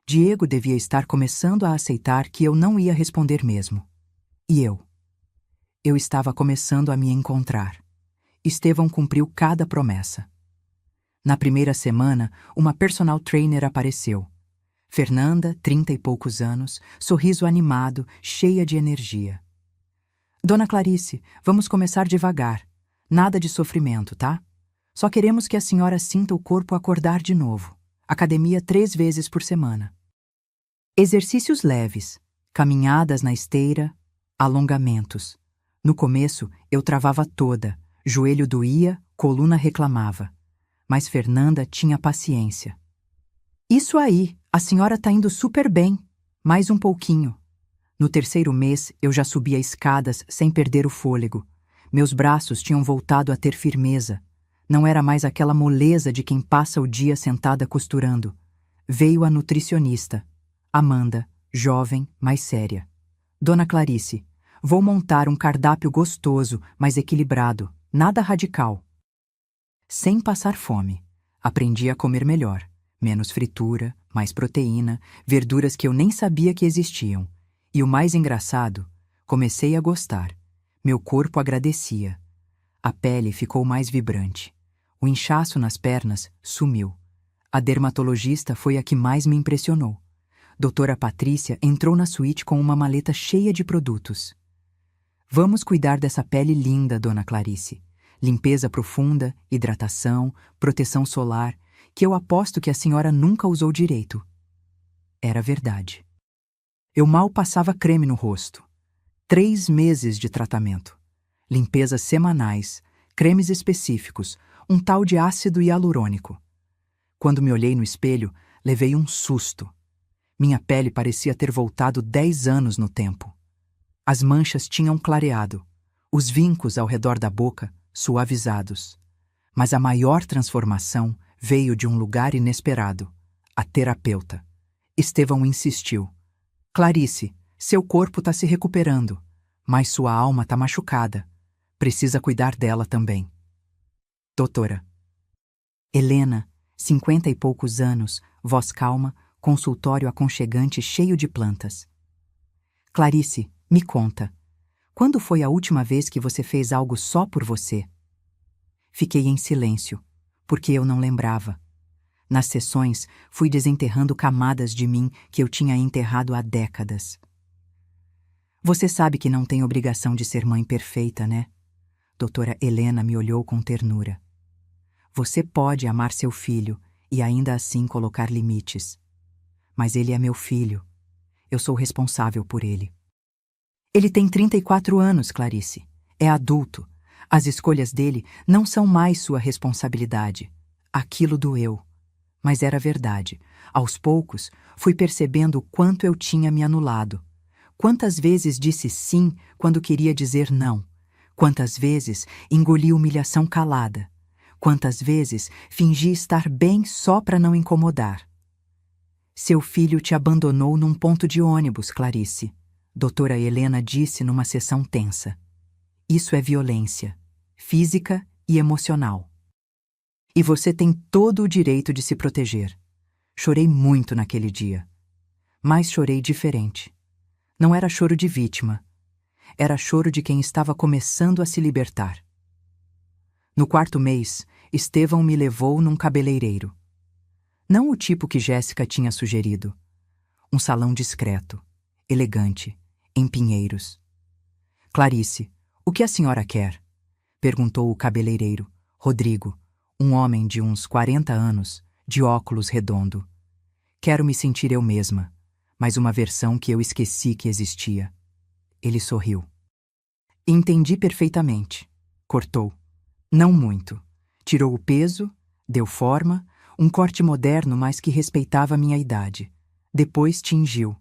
Diego devia estar começando a aceitar que eu não ia responder mesmo. E eu? Eu estava começando a me encontrar. Estevão cumpriu cada promessa. Na primeira semana, uma personal trainer apareceu. Fernanda, 30 e poucos anos, sorriso animado, cheia de energia. Dona Clarice, vamos começar devagar. Nada de sofrimento, tá? Só queremos que a senhora sinta o corpo acordar de novo. Academia 3 vezes por semana. Exercícios leves, caminhadas na esteira, alongamentos. No começo, eu travava toda, joelho doía, coluna reclamava. Mas Fernanda tinha paciência. Isso aí, a senhora tá indo super bem. Mais um pouquinho. No terceiro mês, eu já subia escadas sem perder o fôlego. Meus braços tinham voltado a ter firmeza. Não era mais aquela moleza de quem passa o dia sentada costurando. Veio a nutricionista. Amanda, jovem, mais séria. Dona Clarice, vou montar um cardápio gostoso, mas equilibrado. Nada radical. Sem passar fome. Aprendi a comer melhor. Menos fritura, mais proteína, verduras que eu nem sabia que existiam. E o mais engraçado, comecei a gostar. Meu corpo agradecia. A pele ficou mais vibrante. O inchaço nas pernas sumiu. A dermatologista foi a que mais me impressionou. Doutora Patrícia entrou na suíte com uma maleta cheia de produtos. Vamos cuidar dessa pele linda, Dona Clarice. Limpeza profunda, hidratação, proteção solar, que eu aposto que a senhora nunca usou direito. Era verdade. Eu mal passava creme no rosto. 3 meses de tratamento. Limpezas semanais, cremes específicos, um tal de ácido hialurônico. Quando me olhei no espelho, levei um susto. Minha pele parecia ter voltado 10 anos no tempo. As manchas tinham clareado, os vincos ao redor da boca suavizados. Mas a maior transformação veio de um lugar inesperado. A terapeuta. Estevão insistiu. Clarice, seu corpo está se recuperando, mas sua alma está machucada. Precisa cuidar dela também. Doutora. Helena, 50 e poucos anos, voz calma, consultório aconchegante cheio de plantas. Clarice, me conta. Quando foi a última vez que você fez algo só por você? Fiquei em silêncio, porque eu não lembrava. Nas sessões, fui desenterrando camadas de mim que eu tinha enterrado há décadas. Você sabe que não tem obrigação de ser mãe perfeita, né? Doutora Helena me olhou com ternura. Você pode amar seu filho e ainda assim colocar limites. Mas ele é meu filho. Eu sou responsável por ele. Ele tem 34 anos, Clarice. É adulto. As escolhas dele não são mais sua responsabilidade. Aquilo doeu. Mas era verdade. Aos poucos, fui percebendo o quanto eu tinha me anulado. Quantas vezes disse sim quando queria dizer não. Quantas vezes engoli humilhação calada. Quantas vezes fingi estar bem só para não incomodar. Seu filho te abandonou num ponto de ônibus, Clarice. Doutora Helena disse numa sessão tensa. Isso é violência, física e emocional. E você tem todo o direito de se proteger. Chorei muito naquele dia. Mas chorei diferente. Não era choro de vítima. Era choro de quem estava começando a se libertar. No quarto mês, Estevão me levou num cabeleireiro. Não o tipo que Jéssica tinha sugerido. Um salão discreto, elegante, em Pinheiros. Clarice, o que a senhora quer? Perguntou o cabeleireiro, Rodrigo, um homem de uns 40 anos, de óculos redondo. Quero me sentir eu mesma, mas uma versão que eu esqueci que existia. Ele sorriu. Entendi perfeitamente. Cortou. Não muito. Tirou o peso, deu forma, um corte moderno, mas que respeitava minha idade. Depois tingiu.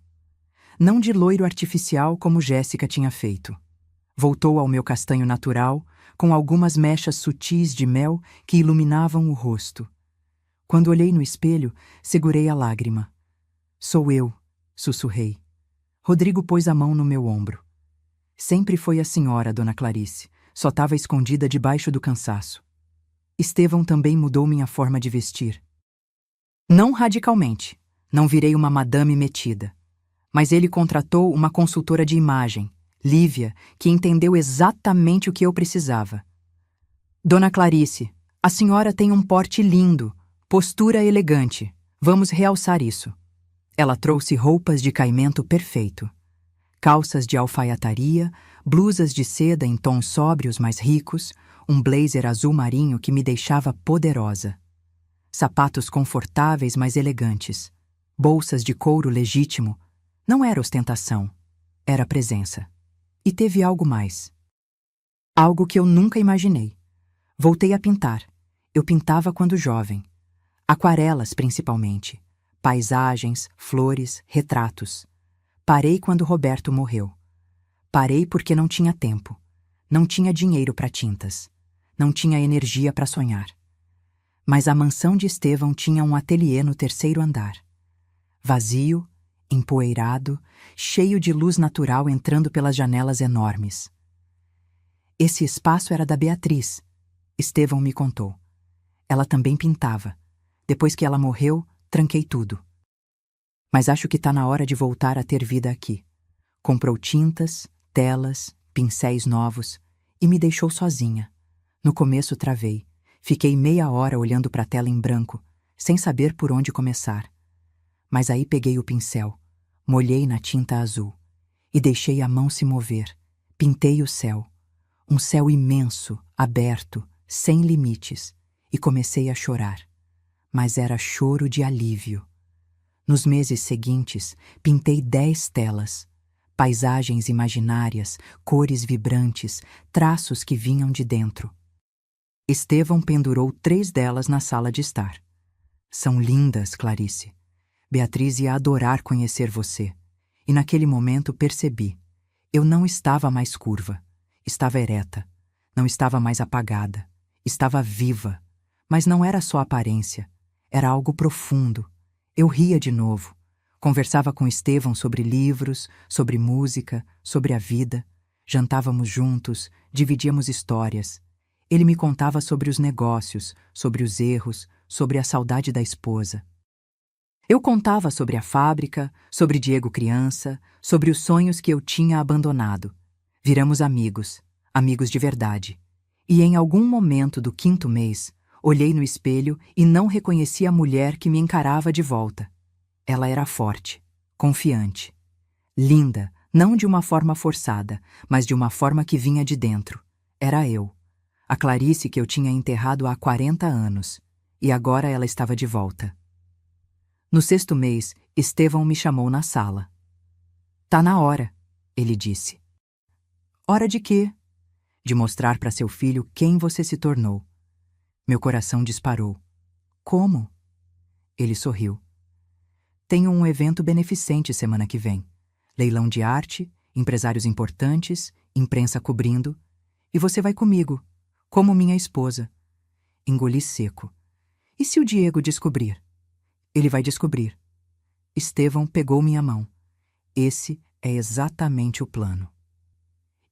Não de loiro artificial como Jéssica tinha feito. Voltou ao meu castanho natural, com algumas mechas sutis de mel que iluminavam o rosto. Quando olhei no espelho, segurei a lágrima. Sou eu, sussurrei. Rodrigo pôs a mão no meu ombro. Sempre foi a senhora, dona Clarice. Só estava escondida debaixo do cansaço. Estevão também mudou minha forma de vestir. Não radicalmente. Não virei uma madame metida. Mas ele contratou uma consultora de imagem, Lívia, que entendeu exatamente o que eu precisava. Dona Clarice, a senhora tem um porte lindo, postura elegante. Vamos realçar isso. Ela trouxe roupas de caimento perfeito. Calças de alfaiataria, blusas de seda em tons sóbrios mais ricos, um blazer azul marinho que me deixava poderosa. Sapatos confortáveis, mas elegantes. Bolsas de couro legítimo. Não era ostentação, era presença. E teve algo mais. Algo que eu nunca imaginei. Voltei a pintar. Eu pintava quando jovem. Aquarelas, principalmente. Paisagens, flores, retratos. Parei quando Roberto morreu. Parei porque não tinha tempo. Não tinha dinheiro para tintas. Não tinha energia para sonhar. Mas a mansão de Estevão tinha um ateliê no 3º andar. Vazio, empoeirado, cheio de luz natural entrando pelas janelas enormes. Esse espaço era da Beatriz, Estevão me contou. Ela também pintava. Depois que ela morreu, tranquei tudo. Mas acho que está na hora de voltar a ter vida aqui. Comprou tintas, telas, pincéis novos e me deixou sozinha. No começo travei. Fiquei meia hora olhando para a tela em branco, sem saber por onde começar. Mas aí peguei o pincel, molhei na tinta azul e deixei a mão se mover. Pintei o céu. Um céu imenso, aberto, sem limites, e comecei a chorar. Mas era choro de alívio. Nos meses seguintes, pintei 10 telas. Paisagens imaginárias, cores vibrantes, traços que vinham de dentro. Estevão pendurou 3 delas na sala de estar. São lindas, Clarice. Beatriz ia adorar conhecer você. E naquele momento percebi. Eu não estava mais curva. Estava ereta. Não estava mais apagada. Estava viva. Mas não era só aparência. Era algo profundo. Eu ria de novo. Conversava com Estevão sobre livros, sobre música, sobre a vida. Jantávamos juntos, dividíamos histórias. Ele me contava sobre os negócios, sobre os erros, sobre a saudade da esposa. Eu contava sobre a fábrica, sobre Diego criança, sobre os sonhos que eu tinha abandonado. Viramos amigos, amigos de verdade. E em algum momento do 5º mês, olhei no espelho e não reconheci a mulher que me encarava de volta. Ela era forte, confiante. Linda, não de uma forma forçada, mas de uma forma que vinha de dentro. Era eu. A Clarice que eu tinha enterrado há 40 anos. E agora ela estava de volta. No 6º mês, Estevão me chamou na sala. Tá na hora, ele disse. Hora de quê? de mostrar para seu filho quem você se tornou. Meu coração disparou. Como? Ele sorriu. Tenho um evento beneficente semana que vem. Leilão de arte, empresários importantes, imprensa cobrindo. E você vai comigo, como minha esposa. Engoli seco. E se o Diego descobrir? Ele vai descobrir. Estevão pegou minha mão. Esse é exatamente o plano.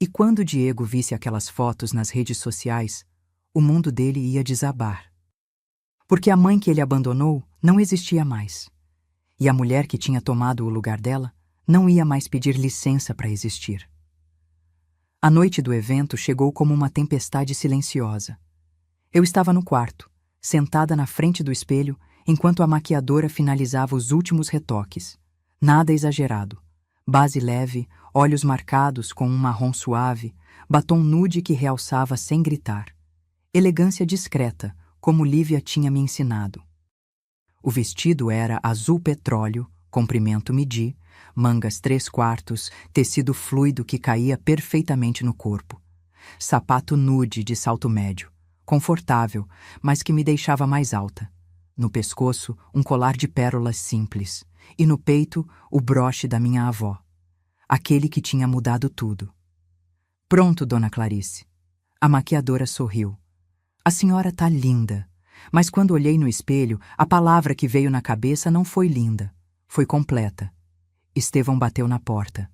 E quando o Diego visse aquelas fotos nas redes sociais, o mundo dele ia desabar. Porque a mãe que ele abandonou não existia mais. E a mulher que tinha tomado o lugar dela não ia mais pedir licença para existir. A noite do evento chegou como uma tempestade silenciosa. Eu estava no quarto, sentada na frente do espelho, enquanto a maquiadora finalizava os últimos retoques. Nada exagerado. Base leve, olhos marcados com um marrom suave, batom nude que realçava sem gritar. Elegância discreta, como Lívia tinha me ensinado. O vestido era azul petróleo, comprimento midi, mangas 3/4, tecido fluido que caía perfeitamente no corpo. Sapato nude de salto médio, confortável, mas que me deixava mais alta. No pescoço, um colar de pérolas simples, e no peito, o broche da minha avó. Aquele que tinha mudado tudo. Pronto, Dona Clarice. A maquiadora sorriu. A senhora tá linda. Mas quando olhei no espelho, a palavra que veio na cabeça não foi linda. Foi completa. Estevão bateu na porta.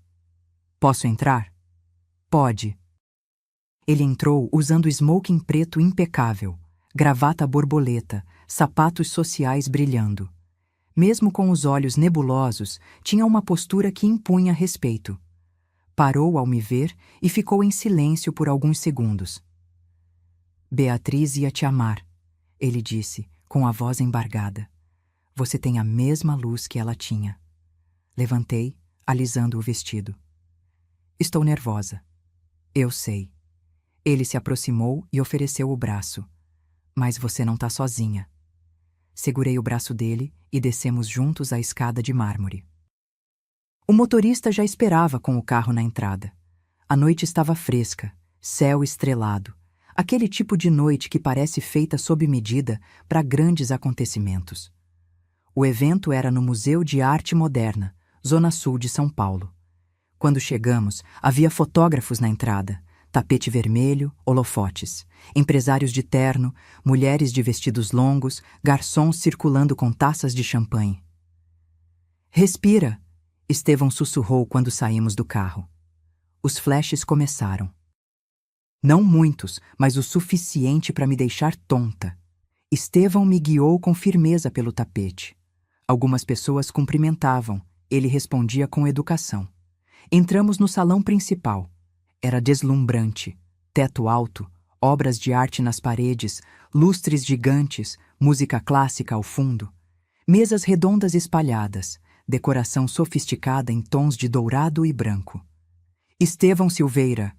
Posso entrar? Pode. Ele entrou usando smoking preto impecável, gravata borboleta, sapatos sociais brilhando. Mesmo com os olhos nebulosos, tinha uma postura que impunha respeito. Parou ao me ver e ficou em silêncio por alguns segundos. Beatriz ia te amar, ele disse, com a voz embargada. Você tem a mesma luz que ela tinha. Levantei, alisando o vestido. Estou nervosa. Eu sei. Ele se aproximou e ofereceu o braço. Mas você não tá sozinha. Segurei o braço dele e descemos juntos a escada de mármore. O motorista já esperava com o carro na entrada. A noite estava fresca, céu estrelado. Aquele tipo de noite que parece feita sob medida para grandes acontecimentos. O evento era no Museu de Arte Moderna, Zona Sul de São Paulo. Quando chegamos, havia fotógrafos na entrada, tapete vermelho, holofotes, empresários de terno, mulheres de vestidos longos, garçons circulando com taças de champanhe. Respira, Estevão sussurrou quando saímos do carro. Os flashes começaram. Não muitos, mas o suficiente para me deixar tonta. Estevão me guiou com firmeza pelo tapete. Algumas pessoas cumprimentavam, ele respondia com educação. Entramos no salão principal. Era deslumbrante. Teto alto, obras de arte nas paredes, lustres gigantes, música clássica ao fundo. Mesas redondas espalhadas, decoração sofisticada em tons de dourado e branco. Estevão Silveira,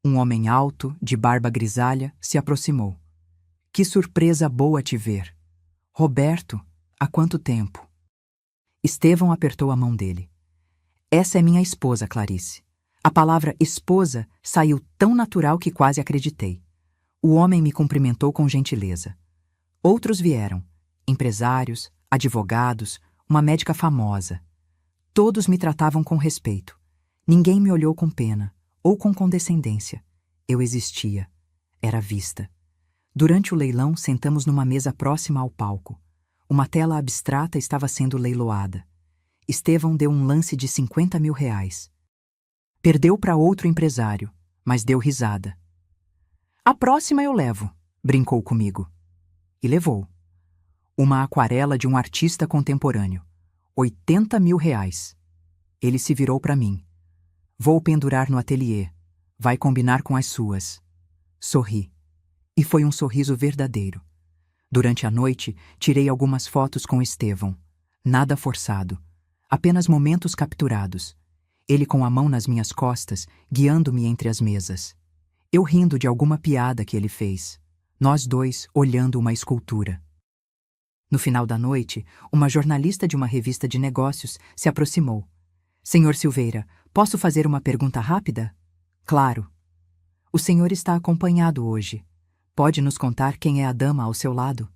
um homem alto, de barba grisalha, se aproximou. Que surpresa boa te ver. Roberto, há quanto tempo? Estevão apertou a mão dele. Essa é minha esposa, Clarice. A palavra esposa saiu tão natural que quase acreditei. O homem me cumprimentou com gentileza. Outros vieram, empresários, advogados, uma médica famosa. Todos me tratavam com respeito. Ninguém me olhou com pena ou com condescendência. Eu existia. Era vista. Durante o leilão, sentamos numa mesa próxima ao palco. Uma tela abstrata estava sendo leiloada. Estevão deu um lance de R$ 50.000. Perdeu para outro empresário, mas deu risada. A próxima eu levo, brincou comigo. E levou. Uma aquarela de um artista contemporâneo. R$ 80.000. Ele se virou para mim. Vou pendurar no ateliê. Vai combinar com as suas. Sorri. E foi um sorriso verdadeiro. Durante a noite, tirei algumas fotos com Estevão. Nada forçado. Apenas momentos capturados. Ele com a mão nas minhas costas, guiando-me entre as mesas. Eu rindo de alguma piada que ele fez. Nós dois olhando uma escultura. No final da noite, uma jornalista de uma revista de negócios se aproximou. Senhor Silveira, posso fazer uma pergunta rápida? Claro. O senhor está acompanhado hoje. Pode nos contar quem é a dama ao seu lado?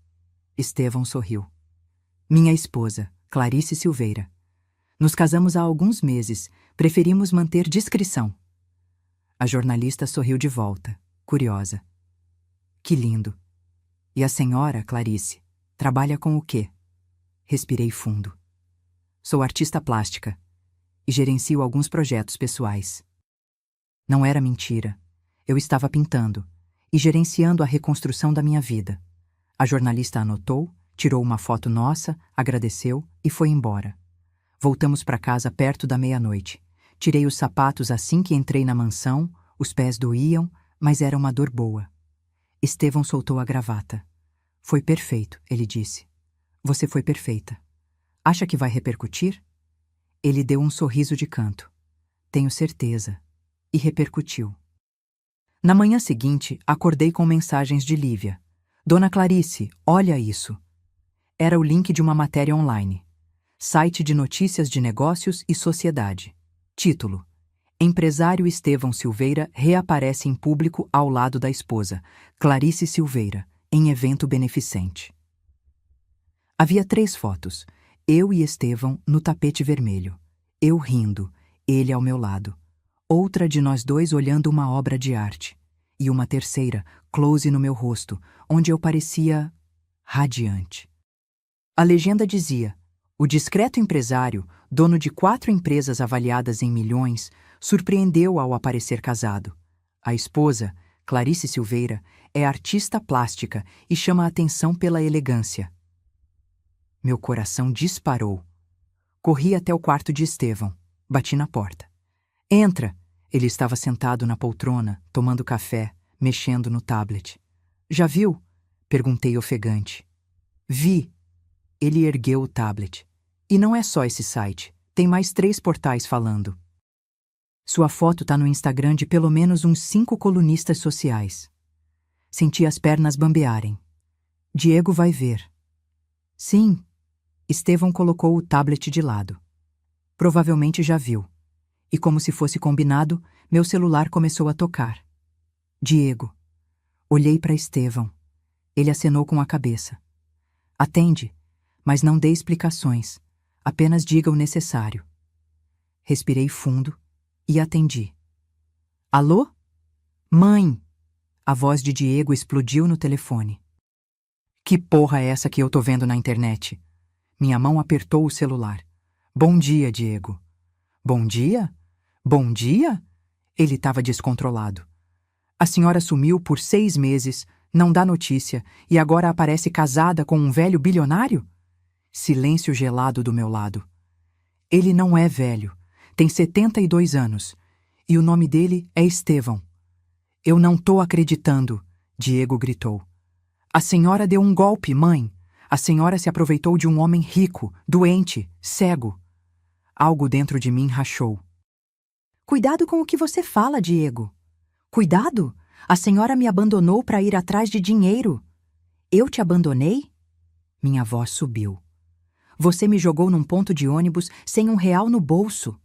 Estevão sorriu. Minha esposa, Clarice Silveira. Nos casamos há alguns meses. Preferimos manter discrição. A jornalista sorriu de volta, curiosa. Que lindo. E a senhora, Clarice, trabalha com o quê? Respirei fundo. Sou artista plástica e gerencio alguns projetos pessoais. Não era mentira. Eu estava pintando e gerenciando a reconstrução da minha vida. A jornalista anotou, tirou uma foto nossa, agradeceu e foi embora. Voltamos para casa perto da meia-noite. Tirei os sapatos assim que entrei na mansão, os pés doíam, mas era uma dor boa. Estevão soltou a gravata. Foi perfeito, ele disse. Você foi perfeita. Acha que vai repercutir? Ele deu um sorriso de canto. Tenho certeza. E repercutiu. Na manhã seguinte, acordei com mensagens de Lívia. Dona Clarice, olha isso. Era o link de uma matéria online. Site de notícias de negócios e sociedade. Título: Empresário Estevão Silveira reaparece em público ao lado da esposa, Clarice Silveira, em evento beneficente. Havia 3 fotos, eu e Estevão no tapete vermelho, eu rindo, ele ao meu lado. Outra de nós dois olhando uma obra de arte. E uma terceira, close no meu rosto, onde eu parecia radiante. A legenda dizia: o discreto empresário, dono de 4 empresas avaliadas em milhões, surpreendeu ao aparecer casado. A esposa, Clarice Silveira, é artista plástica e chama a atenção pela elegância. Meu coração disparou. Corri até o quarto de Estevão. Bati na porta. Entra! Ele estava sentado na poltrona, tomando café, mexendo no tablet. Já viu? Perguntei ofegante. Vi. Ele ergueu o tablet. E não é só esse site. Tem mais 3 portais falando. Sua foto tá no Instagram de pelo menos uns 5 colunistas sociais. Senti as pernas bambearem. Diego vai ver. Sim. Estevão colocou o tablet de lado. Provavelmente já viu. E como se fosse combinado, meu celular começou a tocar. Diego. Olhei para Estevão. Ele acenou com a cabeça. Atende, mas não dê explicações. Apenas diga o necessário. Respirei fundo e atendi. Alô? Mãe! A voz de Diego explodiu no telefone. Que porra é essa que eu tô vendo na internet? Minha mão apertou o celular. Bom dia, Diego. Bom dia? Bom dia? Ele estava descontrolado. A senhora sumiu por 6 meses, não dá notícia, e agora aparece casada com um velho bilionário? Silêncio gelado do meu lado. Ele não é velho, tem 72 anos, e o nome dele é Estevão. Eu não tô acreditando, Diego gritou. A senhora deu um golpe, mãe. A senhora se aproveitou de um homem rico, doente, cego. Algo dentro de mim rachou. Cuidado com o que você fala, Diego. Cuidado? A senhora me abandonou para ir atrás de dinheiro. Eu te abandonei? Minha voz subiu. Você me jogou num ponto de ônibus sem R$1 no bolso.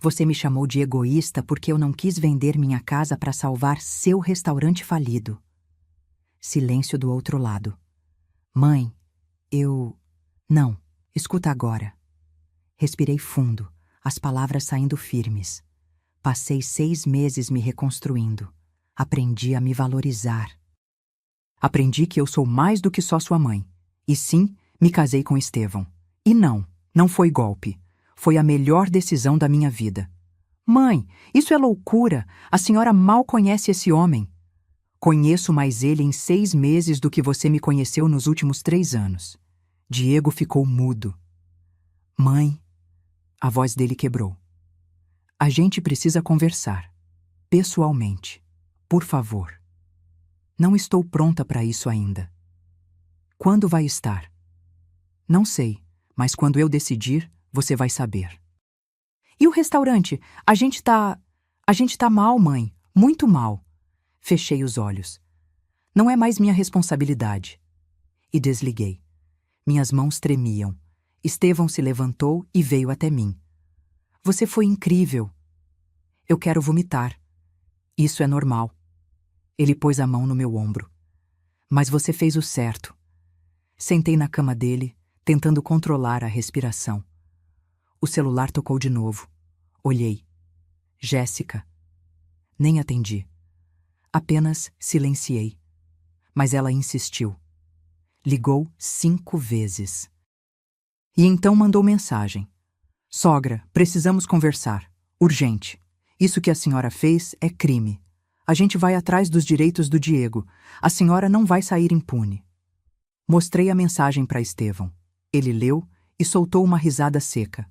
Você me chamou de egoísta porque eu não quis vender minha casa para salvar seu restaurante falido. Silêncio do outro lado. Mãe, eu... Não, escuta agora. Respirei fundo, as palavras saindo firmes. Passei 6 meses me reconstruindo. Aprendi a me valorizar. Aprendi que eu sou mais do que só sua mãe. E sim, me casei com Estevão. E não foi golpe. Foi a melhor decisão da minha vida. Mãe, isso é loucura. A senhora mal conhece esse homem. Conheço mais ele em 6 meses do que você me conheceu nos últimos 3 anos. Diego ficou mudo. Mãe, a voz dele quebrou. A gente precisa conversar. Pessoalmente. Por favor. Não estou pronta para isso ainda. Quando vai estar? Não sei, mas quando eu decidir, você vai saber. E o restaurante? A gente tá mal, mãe. Muito mal. Fechei os olhos. Não é mais minha responsabilidade. E desliguei. Minhas mãos tremiam. Estevão se levantou e veio até mim. Você foi incrível. Eu quero vomitar. Isso é normal. Ele pôs a mão no meu ombro. Mas você fez o certo. Sentei na cama dele, tentando controlar a respiração. O celular tocou de novo. Olhei. Jéssica. Nem atendi. Apenas silenciei. Mas ela insistiu. Ligou 5 vezes. E então mandou mensagem. Sogra, precisamos conversar. Urgente. Isso que a senhora fez é crime. A gente vai atrás dos direitos do Diego. A senhora não vai sair impune. Mostrei a mensagem para Estevão. Ele leu e soltou uma risada seca.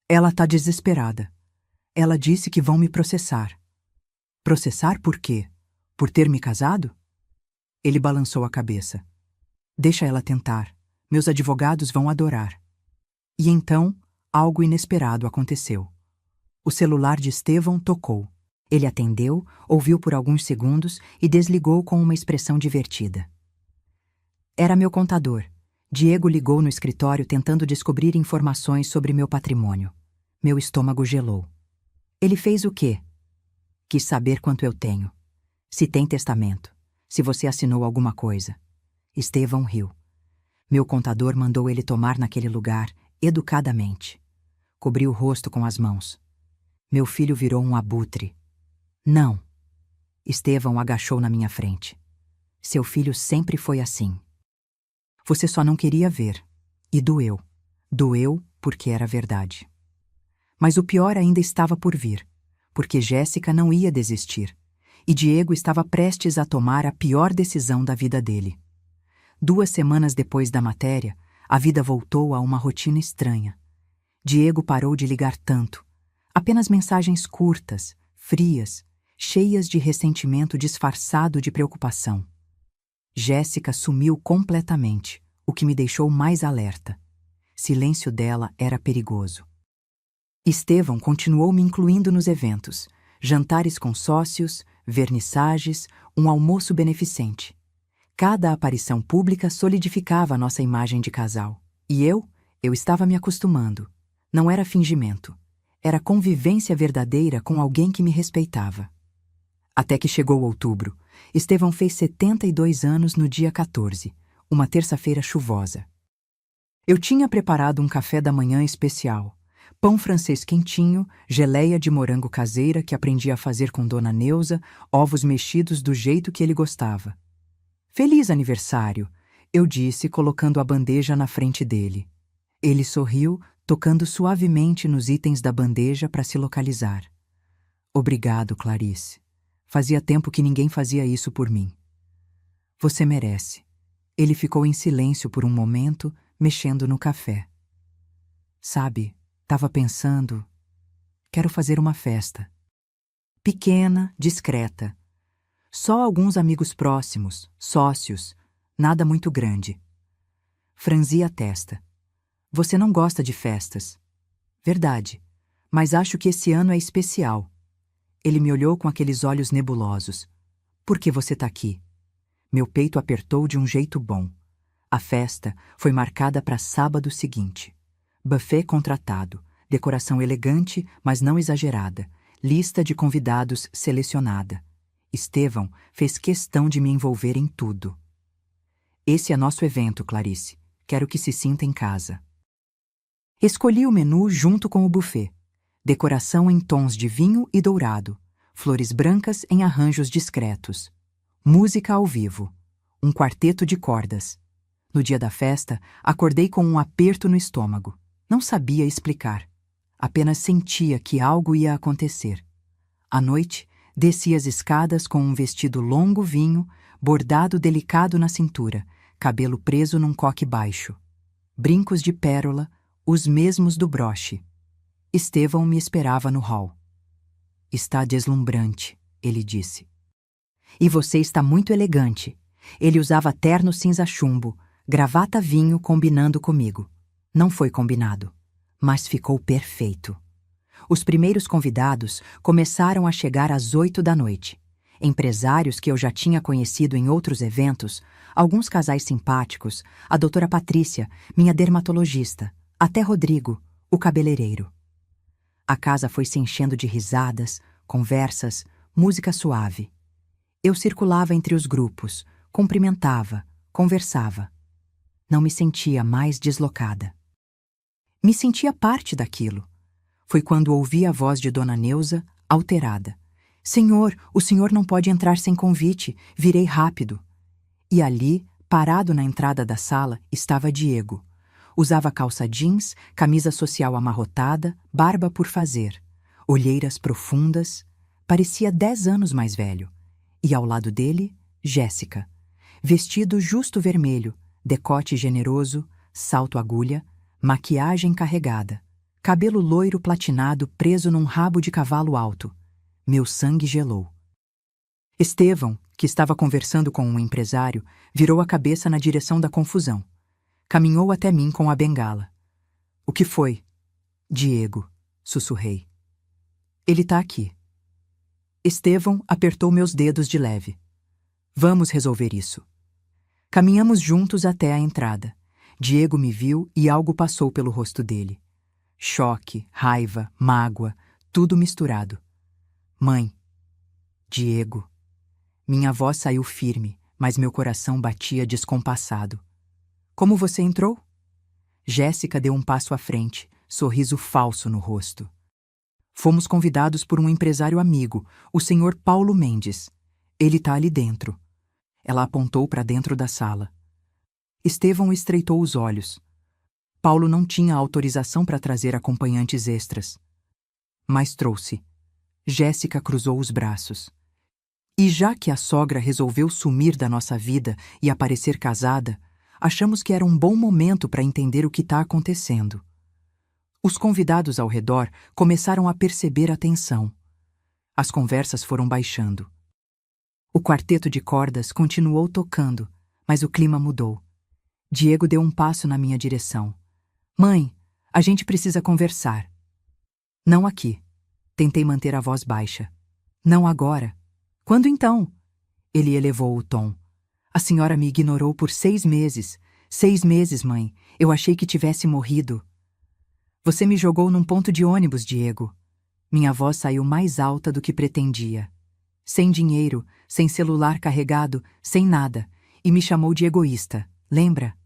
Ela tá desesperada. Ela disse que vão me processar. Processar por quê? Por ter me casado? Ele balançou a cabeça. Deixa ela tentar. Meus advogados vão adorar. E então, algo inesperado aconteceu. O celular de Estevão tocou. Ele atendeu, ouviu por alguns segundos e desligou com uma expressão divertida. Era meu contador. Diego ligou no escritório tentando descobrir informações sobre meu patrimônio. Meu estômago gelou. Ele fez o quê? Quis saber quanto eu tenho. Se tem testamento. Se você assinou alguma coisa. Estevão riu. Meu contador mandou ele tomar naquele lugar, educadamente. Cobriu o rosto com as mãos. Meu filho virou um abutre. Não. Estevão agachou na minha frente. Seu filho sempre foi assim. Você só não queria ver. E doeu. Doeu porque era verdade. Mas o pior ainda estava por vir, porque Jéssica não ia desistir, e Diego estava prestes a tomar a pior decisão da vida dele. 2 semanas depois da matéria, a vida voltou a uma rotina estranha. Diego parou de ligar tanto. Apenas mensagens curtas, frias, cheias de ressentimento disfarçado de preocupação. Jéssica sumiu completamente, o que me deixou mais alerta. Silêncio dela era perigoso. Estevão continuou me incluindo nos eventos, jantares com sócios, vernissagens, um almoço beneficente. Cada aparição pública solidificava a nossa imagem de casal. E eu estava me acostumando. Não era fingimento. Era convivência verdadeira com alguém que me respeitava. Até que chegou outubro. Estevão fez 72 anos no dia 14, uma terça-feira chuvosa. Eu tinha preparado um café da manhã especial. Pão francês quentinho, geleia de morango caseira que aprendi a fazer com Dona Neuza, ovos mexidos do jeito que ele gostava. Feliz aniversário, eu disse, colocando a bandeja na frente dele. Ele sorriu, tocando suavemente nos itens da bandeja para se localizar. Obrigado, Clarice. Fazia tempo que ninguém fazia isso por mim. Você merece. Ele ficou em silêncio por um momento, mexendo no café. Sabe, estava pensando... Quero fazer uma festa. Pequena, discreta. Só alguns amigos próximos, sócios, nada muito grande. Franzi a testa. Você não gosta de festas. Verdade, mas acho que esse ano é especial. Ele me olhou com aqueles olhos nebulosos. Por que você está aqui? Meu peito apertou de um jeito bom. A festa foi marcada para sábado seguinte. Buffet contratado, decoração elegante, mas não exagerada, lista de convidados selecionada. Estevão fez questão de me envolver em tudo. Esse é nosso evento, Clarice. Quero que se sinta em casa. Escolhi o menu junto com o buffet. Decoração em tons de vinho e dourado, flores brancas em arranjos discretos. Música ao vivo, um quarteto de cordas. No dia da festa, acordei com um aperto no estômago. Não sabia explicar. Apenas sentia que algo ia acontecer. À noite, desci as escadas com um vestido longo vinho, bordado delicado na cintura, cabelo preso num coque baixo. Brincos de pérola, os mesmos do broche. Estevão me esperava no hall. Está deslumbrante, ele disse. E você está muito elegante. Ele usava terno cinza chumbo, gravata vinho combinando comigo. Não foi combinado, mas ficou perfeito. Os primeiros convidados começaram a chegar às 8 da noite. Empresários que eu já tinha conhecido em outros eventos, alguns casais simpáticos, a doutora Patrícia, minha dermatologista, até Rodrigo, o cabeleireiro. A casa foi se enchendo de risadas, conversas, música suave. Eu circulava entre os grupos, cumprimentava, conversava. Não me sentia mais deslocada. Me sentia parte daquilo. Foi quando ouvi a voz de Dona Neuza, alterada. Senhor, o senhor não pode entrar sem convite. Virei rápido. E ali, parado na entrada da sala, estava Diego. Usava calça jeans, camisa social amarrotada, barba por fazer. Olheiras profundas. Parecia 10 anos mais velho. E ao lado dele, Jéssica. Vestido justo vermelho, decote generoso, salto agulha, maquiagem carregada. Cabelo loiro platinado preso num rabo de cavalo alto. Meu sangue gelou. Estevão, que estava conversando com um empresário, virou a cabeça na direção da confusão. Caminhou até mim com a bengala. O que foi? Diego, sussurrei. Ele tá aqui. Estevão apertou meus dedos de leve. Vamos resolver isso. Caminhamos juntos até a entrada. Diego me viu e algo passou pelo rosto dele. Choque, raiva, mágoa, tudo misturado. Mãe. Diego. Minha voz saiu firme, mas meu coração batia descompassado. Como você entrou? Jéssica deu um passo à frente, sorriso falso no rosto. Fomos convidados por um empresário amigo, o senhor Paulo Mendes. Ele tá ali dentro. Ela apontou para dentro da sala. Estevão estreitou os olhos. Paulo não tinha autorização para trazer acompanhantes extras. Mas trouxe. Jéssica cruzou os braços. E já que a sogra resolveu sumir da nossa vida e aparecer casada, achamos que era um bom momento para entender o que está acontecendo. Os convidados ao redor começaram a perceber a tensão. As conversas foram baixando. O quarteto de cordas continuou tocando, mas o clima mudou. Diego deu um passo na minha direção. Mãe, a gente precisa conversar. Não aqui. Tentei manter a voz baixa. Não agora. Quando então? Ele elevou o tom. A senhora me ignorou por 6 meses. 6 meses, mãe. Eu achei que tivesse morrido. Você me jogou num ponto de ônibus, Diego. Minha voz saiu mais alta do que pretendia. Sem dinheiro, sem celular carregado, sem nada. E me chamou de egoísta. Lembra?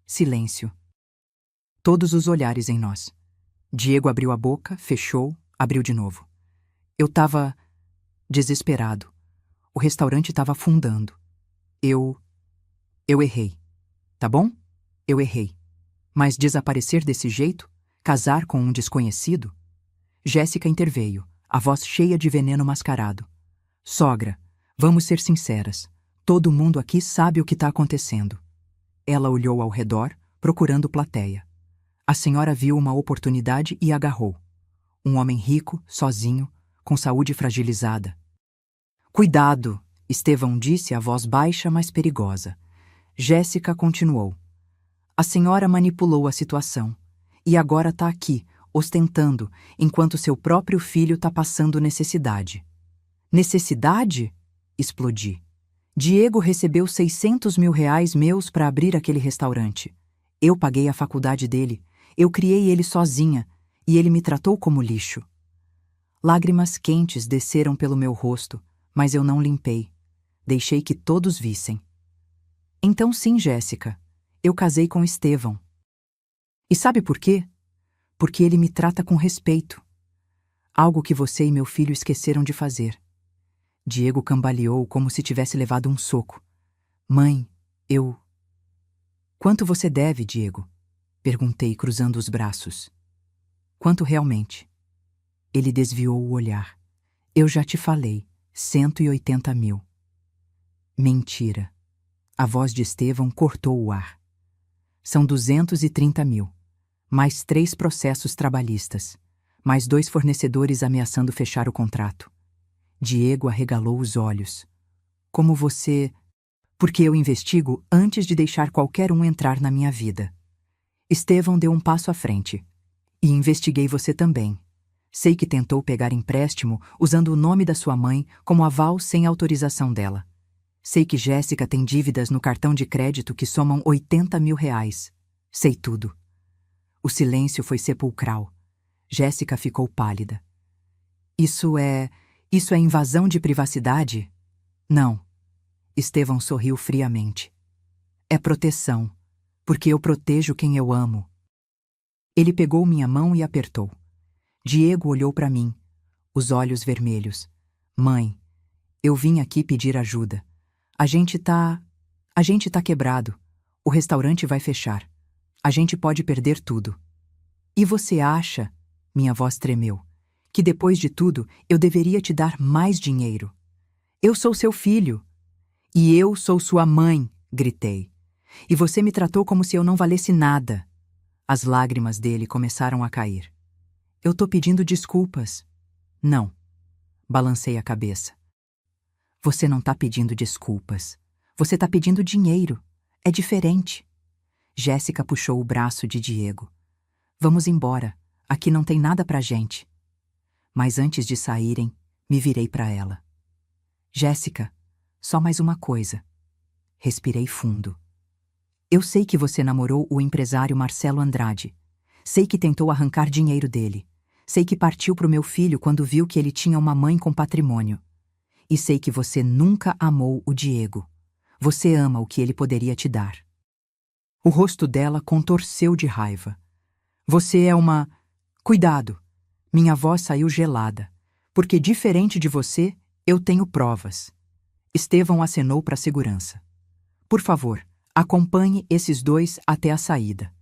Silêncio. Todos os olhares em nós. Diego abriu a boca, fechou, abriu de novo. Eu estava desesperado. O restaurante estava afundando. Eu errei. Tá bom? Eu errei. Mas desaparecer desse jeito? Casar com um desconhecido? Jéssica interveio, a voz cheia de veneno mascarado. Sogra, vamos ser sinceras. Todo mundo aqui sabe o que está acontecendo. Ela olhou ao redor, procurando plateia. A senhora viu uma oportunidade e agarrou. Um homem rico, sozinho, com saúde fragilizada. Cuidado, Estevão disse a voz baixa, mas perigosa. Jéssica continuou. A senhora manipulou a situação. E agora está aqui, ostentando, enquanto seu próprio filho está passando necessidade. Necessidade? Explodi. Diego recebeu 600 mil reais meus para abrir aquele restaurante. Eu paguei a faculdade dele. Eu criei ele sozinha. E ele me tratou como lixo. Lágrimas quentes desceram pelo meu rosto, mas eu não limpei. Deixei que todos vissem. Então sim, Jéssica, eu casei com Estevão. E sabe por quê? Porque ele me trata com respeito. Algo que você e meu filho esqueceram de fazer. Diego cambaleou como se tivesse levado um soco. Mãe, eu... Quanto você deve, Diego? Perguntei, cruzando os braços. Quanto realmente? Ele desviou o olhar. Eu já te falei, 180 mil. Mentira. A voz de Estevão cortou o ar. São 230 mil. Mais 3 processos trabalhistas. Mais 2 fornecedores ameaçando fechar o contrato. Diego arregalou os olhos. Como você... Porque eu investigo antes de deixar qualquer um entrar na minha vida. Estevão deu um passo à frente. E investiguei você também. Sei que tentou pegar empréstimo usando o nome da sua mãe como aval sem autorização dela. Sei que Jéssica tem dívidas no cartão de crédito que somam 80 mil reais. Sei tudo. O silêncio foi sepulcral. Jéssica ficou pálida. Isso é invasão de privacidade? Não, Estevão sorriu friamente. É proteção, porque eu protejo quem eu amo. Ele pegou minha mão e apertou. Diego olhou para mim, os olhos vermelhos. Mãe, eu vim aqui pedir ajuda. A gente tá quebrado. O restaurante vai fechar. A gente pode perder tudo. E você acha, minha voz tremeu, que depois de tudo eu deveria te dar mais dinheiro? Eu sou seu filho. E eu sou sua mãe, gritei. E você me tratou como se eu não valesse nada. As lágrimas dele começaram a cair. Eu tô pedindo desculpas. Não. Balancei a cabeça. Você não tá pedindo desculpas. Você tá pedindo dinheiro. É diferente. Jéssica puxou o braço de Diego. Vamos embora. Aqui não tem nada pra gente. Mas antes de saírem, me virei pra ela. Jéssica, só mais uma coisa. Respirei fundo. Eu sei que você namorou o empresário Marcelo Andrade. Sei que tentou arrancar dinheiro dele. Sei que partiu pro meu filho quando viu que ele tinha uma mãe com patrimônio. E sei que você nunca amou o Diego. Você ama o que ele poderia te dar. O rosto dela contorceu de raiva. Você é uma... Cuidado! Minha voz saiu gelada. Porque diferente de você, eu tenho provas. Estevão acenou para a segurança. Por favor, acompanhe esses dois até a saída.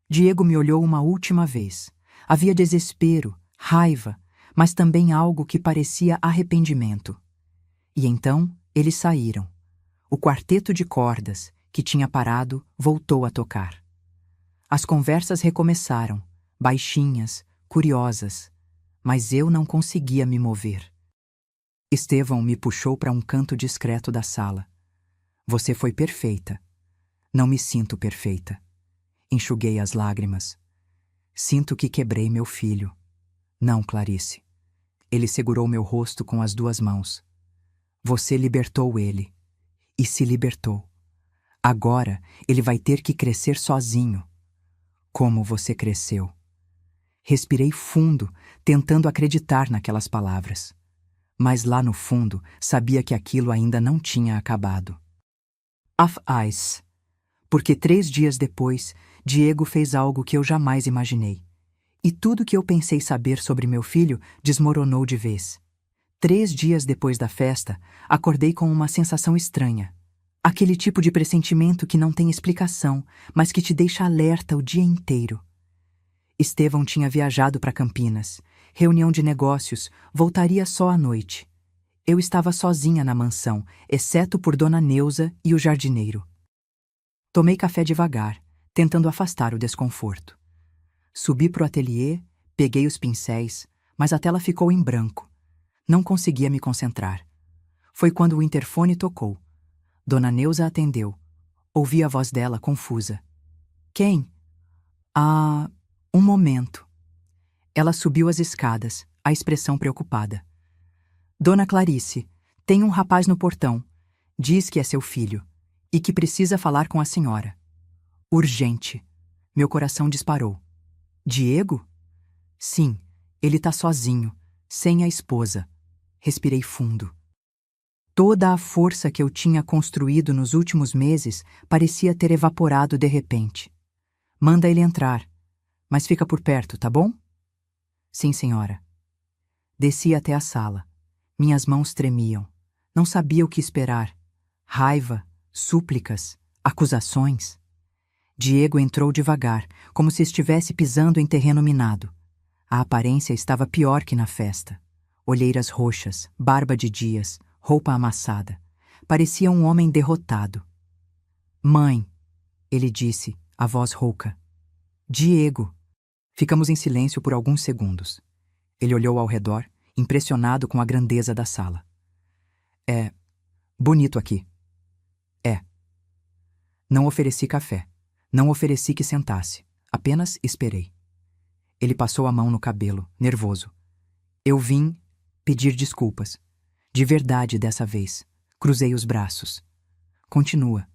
Diego me olhou uma última vez. Havia desespero, raiva, mas também algo que parecia arrependimento. E então eles saíram. O quarteto de cordas, que tinha parado, voltou a tocar. As conversas recomeçaram, baixinhas, curiosas, mas eu não conseguia me mover. Estevão me puxou para um canto discreto da sala. Você foi perfeita. Não me sinto perfeita. Enxuguei as lágrimas. Sinto que quebrei meu filho. Não, Clarice. Ele segurou meu rosto com as duas mãos. Você libertou ele. E se libertou. Agora ele vai ter que crescer sozinho. Como você cresceu. Respirei fundo, tentando acreditar naquelas palavras. Mas lá no fundo, sabia que aquilo ainda não tinha acabado. Of Ice. Porque 3 dias depois, Diego fez algo que eu jamais imaginei. E tudo que eu pensei saber sobre meu filho desmoronou de vez. 3 dias depois da festa, acordei com uma sensação estranha. Aquele tipo de pressentimento que não tem explicação, mas que te deixa alerta o dia inteiro. Estevão tinha viajado para Campinas. Reunião de negócios, voltaria só à noite. Eu estava sozinha na mansão, exceto por Dona Neuza e o jardineiro. Tomei café devagar, tentando afastar o desconforto. Subi pro ateliê, peguei os pincéis, mas a tela ficou em branco. Não conseguia me concentrar. Foi quando o interfone tocou. Dona Neuza atendeu. Ouvi a voz dela confusa. Quem? Ah, um momento. Ela subiu as escadas, a expressão preocupada. Dona Clarice, tem um rapaz no portão. Diz que é seu filho e que precisa falar com a senhora. Urgente. Meu coração disparou. Diego? Sim, ele tá sozinho, sem a esposa. Respirei fundo. Toda a força que eu tinha construído nos últimos meses parecia ter evaporado de repente. Manda ele entrar, mas fica por perto, tá bom? Sim, senhora. Desci até a sala. Minhas mãos tremiam. Não sabia o que esperar. Raiva, súplicas, acusações. Diego entrou devagar, como se estivesse pisando em terreno minado. A aparência estava pior que na festa. Olheiras roxas, barba de dias, roupa amassada. Parecia um homem derrotado. Mãe, ele disse, a voz rouca. Diego. Ficamos em silêncio por alguns segundos. Ele olhou ao redor, impressionado com a grandeza da sala. É bonito aqui. É. Não ofereci café. Não ofereci que sentasse. Apenas esperei. Ele passou a mão no cabelo, nervoso. Eu vim pedir desculpas. De verdade dessa vez. Cruzei os braços. Continua.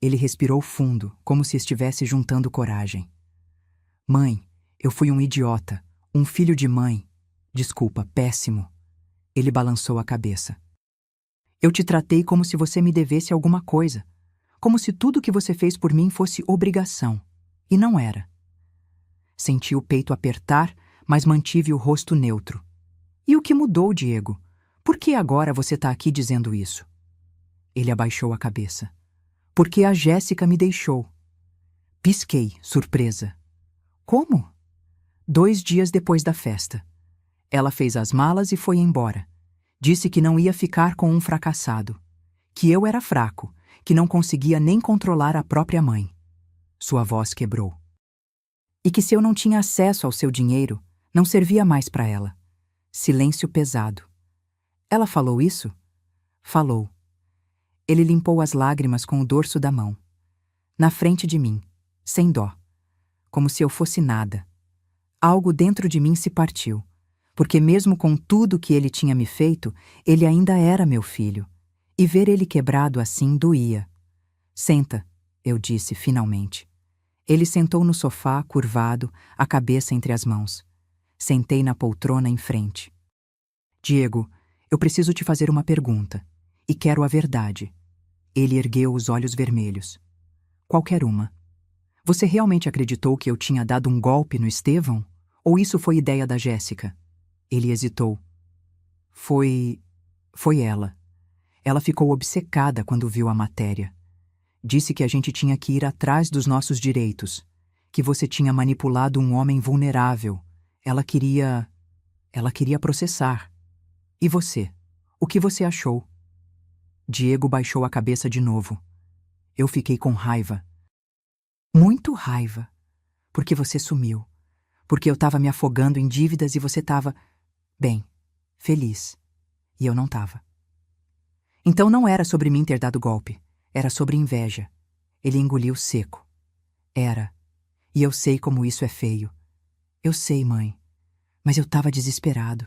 Ele respirou fundo, como se estivesse juntando coragem. Mãe, eu fui um idiota. Um filho de mãe. Desculpa, péssimo. Ele balançou a cabeça. Eu te tratei como se você me devesse alguma coisa, como se tudo que você fez por mim fosse obrigação, e não era. Senti o peito apertar, mas mantive o rosto neutro. E o que mudou, Diego? Por que agora você está aqui dizendo isso? Ele abaixou a cabeça. Porque a Jéssica me deixou. Pisquei, surpresa. Como? 2 dias depois da festa. Ela fez as malas e foi embora. Disse que não ia ficar com um fracassado. Que eu era fraco, que não conseguia nem controlar a própria mãe. Sua voz quebrou. E que se eu não tinha acesso ao seu dinheiro, não servia mais para ela. Silêncio pesado. Ela falou isso? Falou. Ele limpou as lágrimas com o dorso da mão. Na frente de mim, sem dó. Como se eu fosse nada. Algo dentro de mim se partiu. Porque mesmo com tudo que ele tinha me feito, ele ainda era meu filho. E ver ele quebrado assim doía. Senta, eu disse finalmente. Ele sentou no sofá, curvado, a cabeça entre as mãos. Sentei na poltrona em frente. Diego, eu preciso te fazer uma pergunta. E quero a verdade. Ele ergueu os olhos vermelhos. Qualquer uma. Você realmente acreditou que eu tinha dado um golpe no Estevão? Ou isso foi ideia da Jéssica? Ele hesitou. Foi ela. Ela ficou obcecada quando viu a matéria. Disse que a gente tinha que ir atrás dos nossos direitos. Que você tinha manipulado um homem vulnerável. Ela queria processar. E você? O que você achou? Diego baixou a cabeça de novo. Eu fiquei com raiva. Muito raiva. Porque você sumiu. Porque eu estava me afogando em dívidas e você estava, bem, feliz. E eu não estava. Então não era sobre mim ter dado golpe. Era sobre inveja. Ele engoliu seco. Era. E eu sei como isso é feio. Eu sei, mãe. Mas eu estava desesperado.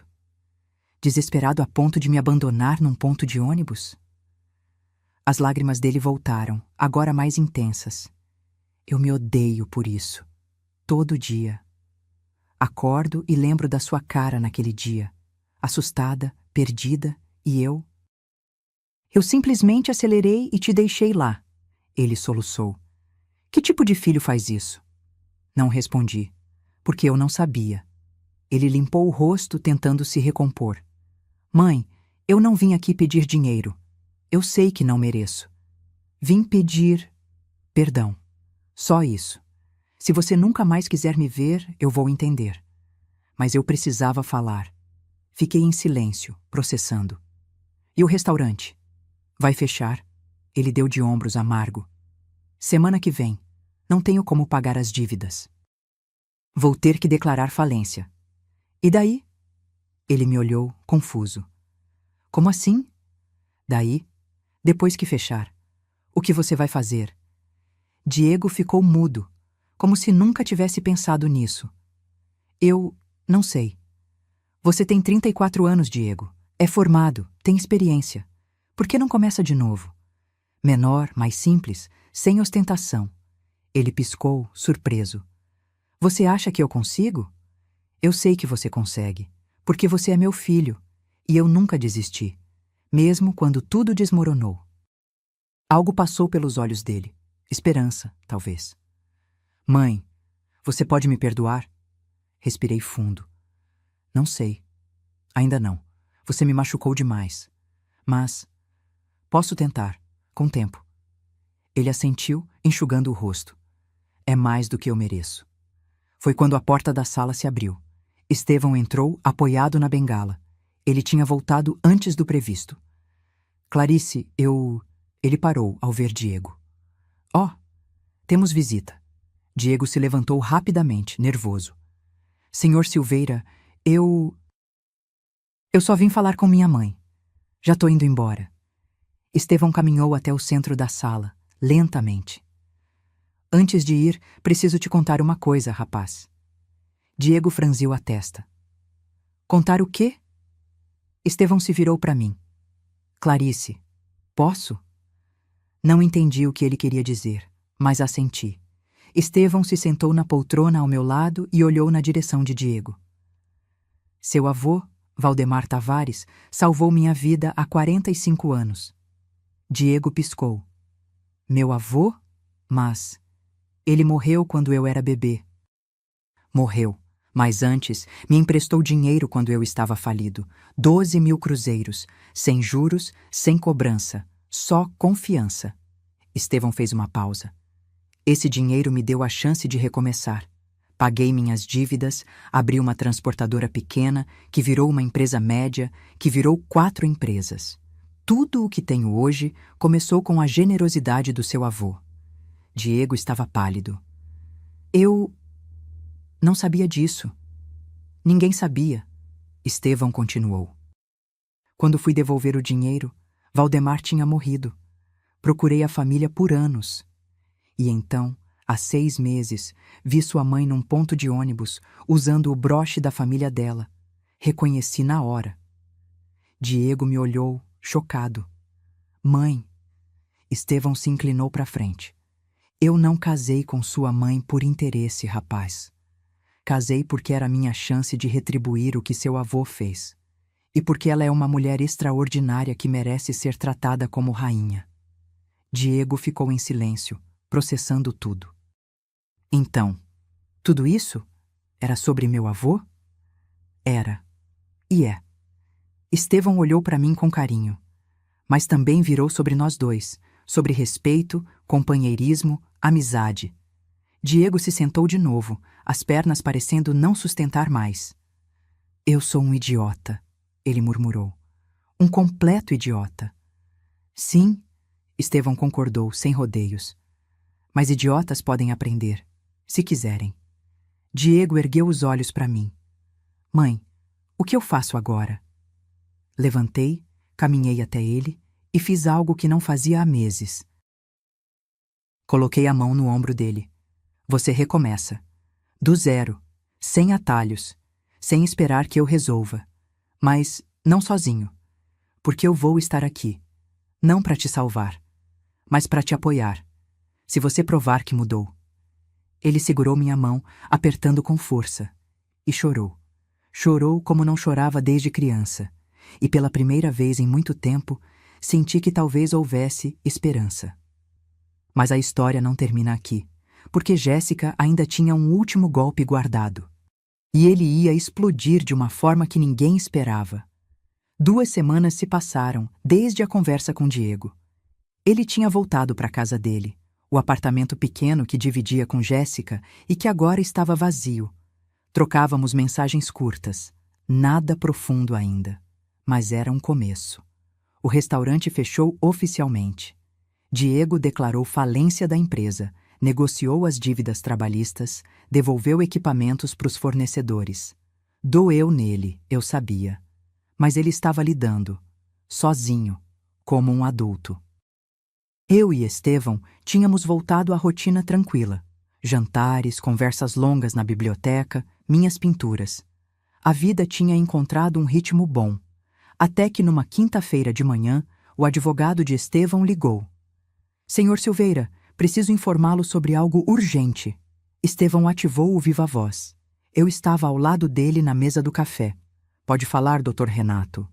Desesperado a ponto de me abandonar num ponto de ônibus? As lágrimas dele voltaram, agora mais intensas. Eu me odeio por isso. Todo dia. Acordo e lembro da sua cara naquele dia. Assustada, perdida, e eu... Eu simplesmente acelerei e te deixei lá. Ele soluçou. Que tipo de filho faz isso? Não respondi, porque eu não sabia. Ele limpou o rosto tentando se recompor. Mãe, eu não vim aqui pedir dinheiro. Eu sei que não mereço. Vim pedir perdão. Só isso. Se você nunca mais quiser me ver, eu vou entender. Mas eu precisava falar. Fiquei em silêncio, processando. E o restaurante? Vai fechar? Ele deu de ombros amargo. Semana que vem. Não tenho como pagar as dívidas. Vou ter que declarar falência. E daí? Ele me olhou, confuso. Como assim? Daí, depois que fechar, o que você vai fazer? Diego ficou mudo, como se nunca tivesse pensado nisso. Eu não sei. Você tem 34 anos, Diego. É formado, tem experiência. Por que não começa de novo? Menor, mais simples, sem ostentação. Ele piscou, surpreso. Você acha que eu consigo? Eu sei que você consegue, porque você é meu filho, e eu nunca desisti, mesmo quando tudo desmoronou. Algo passou pelos olhos dele. Esperança, talvez. Mãe, você pode me perdoar? Respirei fundo. Não sei. Ainda não. Você me machucou demais. Mas posso tentar, com tempo. Ele assentiu, enxugando o rosto. É mais do que eu mereço. Foi quando a porta da sala se abriu. Estevão entrou, apoiado na bengala. Ele tinha voltado antes do previsto. Clarice, Ele parou ao ver Diego. Oh, temos visita. Diego se levantou rapidamente, nervoso. Senhor Silveira, eu só vim falar com minha mãe. Já tô indo embora. Estevão caminhou até o centro da sala, lentamente. Antes de ir, preciso te contar uma coisa, rapaz. Diego franziu a testa. Contar o quê? Estevão se virou para mim. Clarice, posso? Não entendi o que ele queria dizer, mas assenti. Estevão se sentou na poltrona ao meu lado e olhou na direção de Diego. Seu avô Valdemar Tavares salvou minha vida há 45 anos. Diego piscou. Meu avô? Mas ele morreu quando eu era bebê. Morreu, mas antes me emprestou dinheiro quando eu estava falido. 12.000 cruzeiros, sem juros, sem cobrança, só confiança. Estevão fez uma pausa. Esse dinheiro me deu a chance de recomeçar. Paguei minhas dívidas, abri uma transportadora pequena, que virou uma empresa média, que virou 4 empresas. Tudo o que tenho hoje começou com a generosidade do seu avô. Diego estava pálido. Eu não sabia disso. Ninguém sabia. Estevão continuou. Quando fui devolver o dinheiro, Valdemar tinha morrido. Procurei a família por anos. E então, há 6 meses, vi sua mãe num ponto de ônibus, usando o broche da família dela. Reconheci na hora. Diego me olhou, chocado. Mãe. Estevão se inclinou para frente. Eu não casei com sua mãe por interesse, rapaz. Casei porque era minha chance de retribuir o que seu avô fez. E porque ela é uma mulher extraordinária que merece ser tratada como rainha. Diego ficou em silêncio, processando tudo. Então, tudo isso era sobre meu avô? Era. E é. Estevão olhou para mim com carinho. Mas também virou sobre nós dois, sobre respeito, companheirismo, amizade. Diego se sentou de novo, as pernas parecendo não sustentar mais. Eu sou um idiota, ele murmurou. Um completo idiota. Sim, Estevão concordou, sem rodeios. Mas idiotas podem aprender, se quiserem. Diego ergueu os olhos para mim. Mãe, o que eu faço agora? Levantei, caminhei até ele e fiz algo que não fazia há meses. Coloquei a mão no ombro dele. Você recomeça. Do zero, sem atalhos, sem esperar que eu resolva. Mas não sozinho. Porque eu vou estar aqui. Não para te salvar, mas para te apoiar. Se você provar que mudou. Ele segurou minha mão, apertando com força. E chorou. Chorou como não chorava desde criança. E pela primeira vez em muito tempo, senti que talvez houvesse esperança. Mas a história não termina aqui, porque Jéssica ainda tinha um último golpe guardado. E ele ia explodir de uma forma que ninguém esperava. 2 semanas se passaram desde a conversa com Diego. Ele tinha voltado para a casa dele, o apartamento pequeno que dividia com Jéssica e que agora estava vazio. Trocávamos mensagens curtas, nada profundo ainda, mas era um começo. O restaurante fechou oficialmente. Diego declarou falência da empresa, negociou as dívidas trabalhistas, devolveu equipamentos para os fornecedores. Doeu nele, eu sabia. Mas ele estava lidando, sozinho, como um adulto. Eu e Estevão tínhamos voltado à rotina tranquila. Jantares, conversas longas na biblioteca, minhas pinturas. A vida tinha encontrado um ritmo bom. Até que numa quinta-feira de manhã, o advogado de Estevão ligou. Senhor Silveira, preciso informá-lo sobre algo urgente. Estevão ativou o viva-voz. Eu estava ao lado dele na mesa do café. Pode falar, Dr. Renato.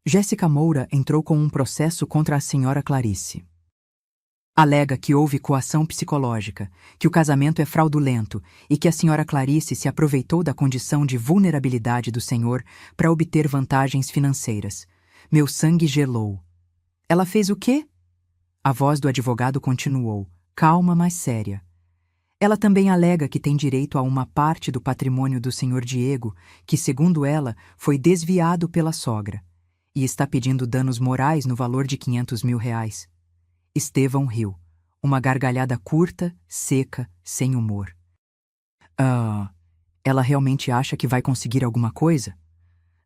Jéssica Moura entrou com um processo contra a senhora Clarice. Alega que houve coação psicológica, que o casamento é fraudulento e que a senhora Clarice se aproveitou da condição de vulnerabilidade do senhor para obter vantagens financeiras. Meu sangue gelou. Ela fez o quê? A voz do advogado continuou, calma, mas séria. Ela também alega que tem direito a uma parte do patrimônio do senhor Diego, que, segundo ela, foi desviado pela sogra, e está pedindo danos morais no valor de R$ 500.000. Estevão riu, uma gargalhada curta, seca, sem humor. Ela realmente acha que vai conseguir alguma coisa?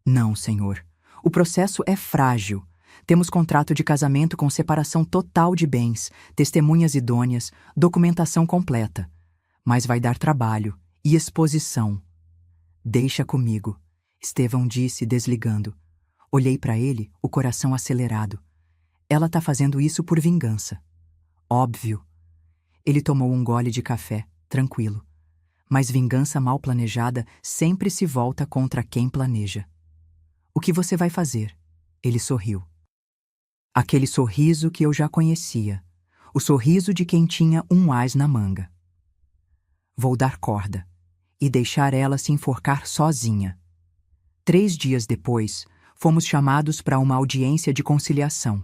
Não, senhor. O processo é frágil. Temos contrato de casamento com separação total de bens, testemunhas idôneas, documentação completa. Mas vai dar trabalho e exposição. Deixa comigo, Estevão disse, desligando. Olhei para ele, o coração acelerado. Ela tá fazendo isso por vingança. Óbvio. Ele tomou um gole de café, tranquilo. Mas vingança mal planejada sempre se volta contra quem planeja. O que você vai fazer? Ele sorriu. Aquele sorriso que eu já conhecia. O sorriso de quem tinha um ás na manga. Vou dar corda e deixar ela se enforcar sozinha. 3 dias depois, fomos chamados para uma audiência de conciliação.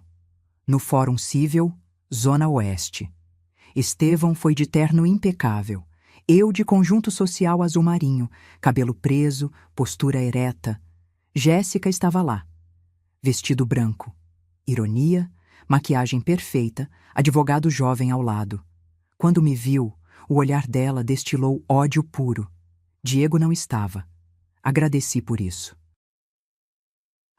No Fórum Cível, Zona Oeste. Estevão foi de terno impecável. Eu de conjunto social azul marinho, cabelo preso, postura ereta. Jéssica estava lá. Vestido branco. Ironia, maquiagem perfeita, advogado jovem ao lado. Quando me viu, o olhar dela destilou ódio puro. Diego não estava. Agradeci por isso.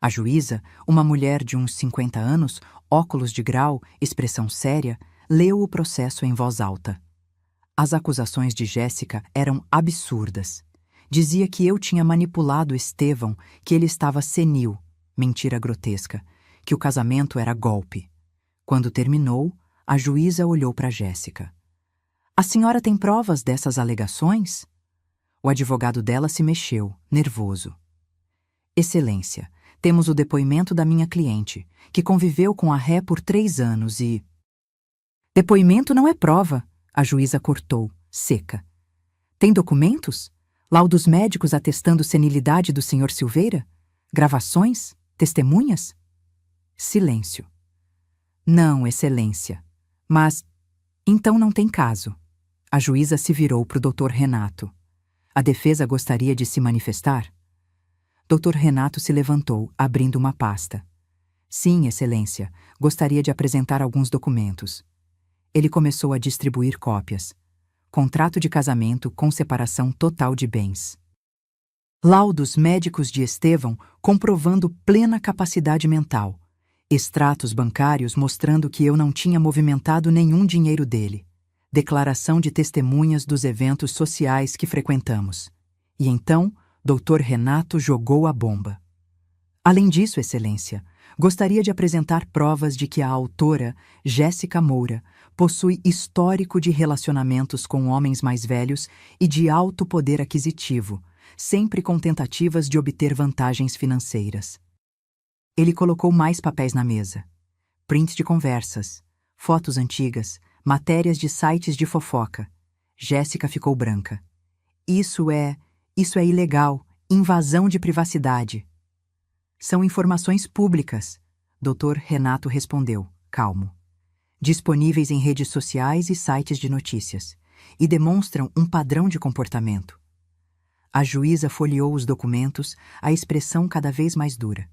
A juíza, uma mulher de uns 50 anos, óculos de grau, expressão séria, leu o processo em voz alta. As acusações de Jéssica eram absurdas. Dizia que eu tinha manipulado Estevão, que ele estava senil, mentira grotesca, que o casamento era golpe. Quando terminou, a juíza olhou para Jéssica. A senhora tem provas dessas alegações? O advogado dela se mexeu, nervoso. Excelência, temos o depoimento da minha cliente, que conviveu com a ré por 3 anos e... Depoimento não é prova, a juíza cortou, seca. Tem documentos? Laudos médicos atestando senilidade do senhor Silveira? Gravações? Testemunhas? Silêncio. Não, excelência. Mas, então não tem caso. A juíza se virou para o doutor Renato. A defesa gostaria de se manifestar? Dr. Renato se levantou, abrindo uma pasta. Sim, excelência, gostaria de apresentar alguns documentos. Ele começou a distribuir cópias. Contrato de casamento com separação total de bens. Laudos médicos de Estevão comprovando plena capacidade mental. Extratos bancários mostrando que eu não tinha movimentado nenhum dinheiro dele. Declaração de testemunhas dos eventos sociais que frequentamos. E então, Dr. Renato jogou a bomba. Além disso, excelência, gostaria de apresentar provas de que a autora, Jéssica Moura, possui histórico de relacionamentos com homens mais velhos e de alto poder aquisitivo, sempre com tentativas de obter vantagens financeiras. Ele colocou mais papéis na mesa. Print de conversas, fotos antigas, matérias de sites de fofoca. Jéssica ficou branca. Isso é ilegal, invasão de privacidade. São informações públicas, Dr. Renato respondeu, calmo. Disponíveis em redes sociais e sites de notícias, e demonstram um padrão de comportamento. A juíza folheou os documentos, a expressão cada vez mais dura.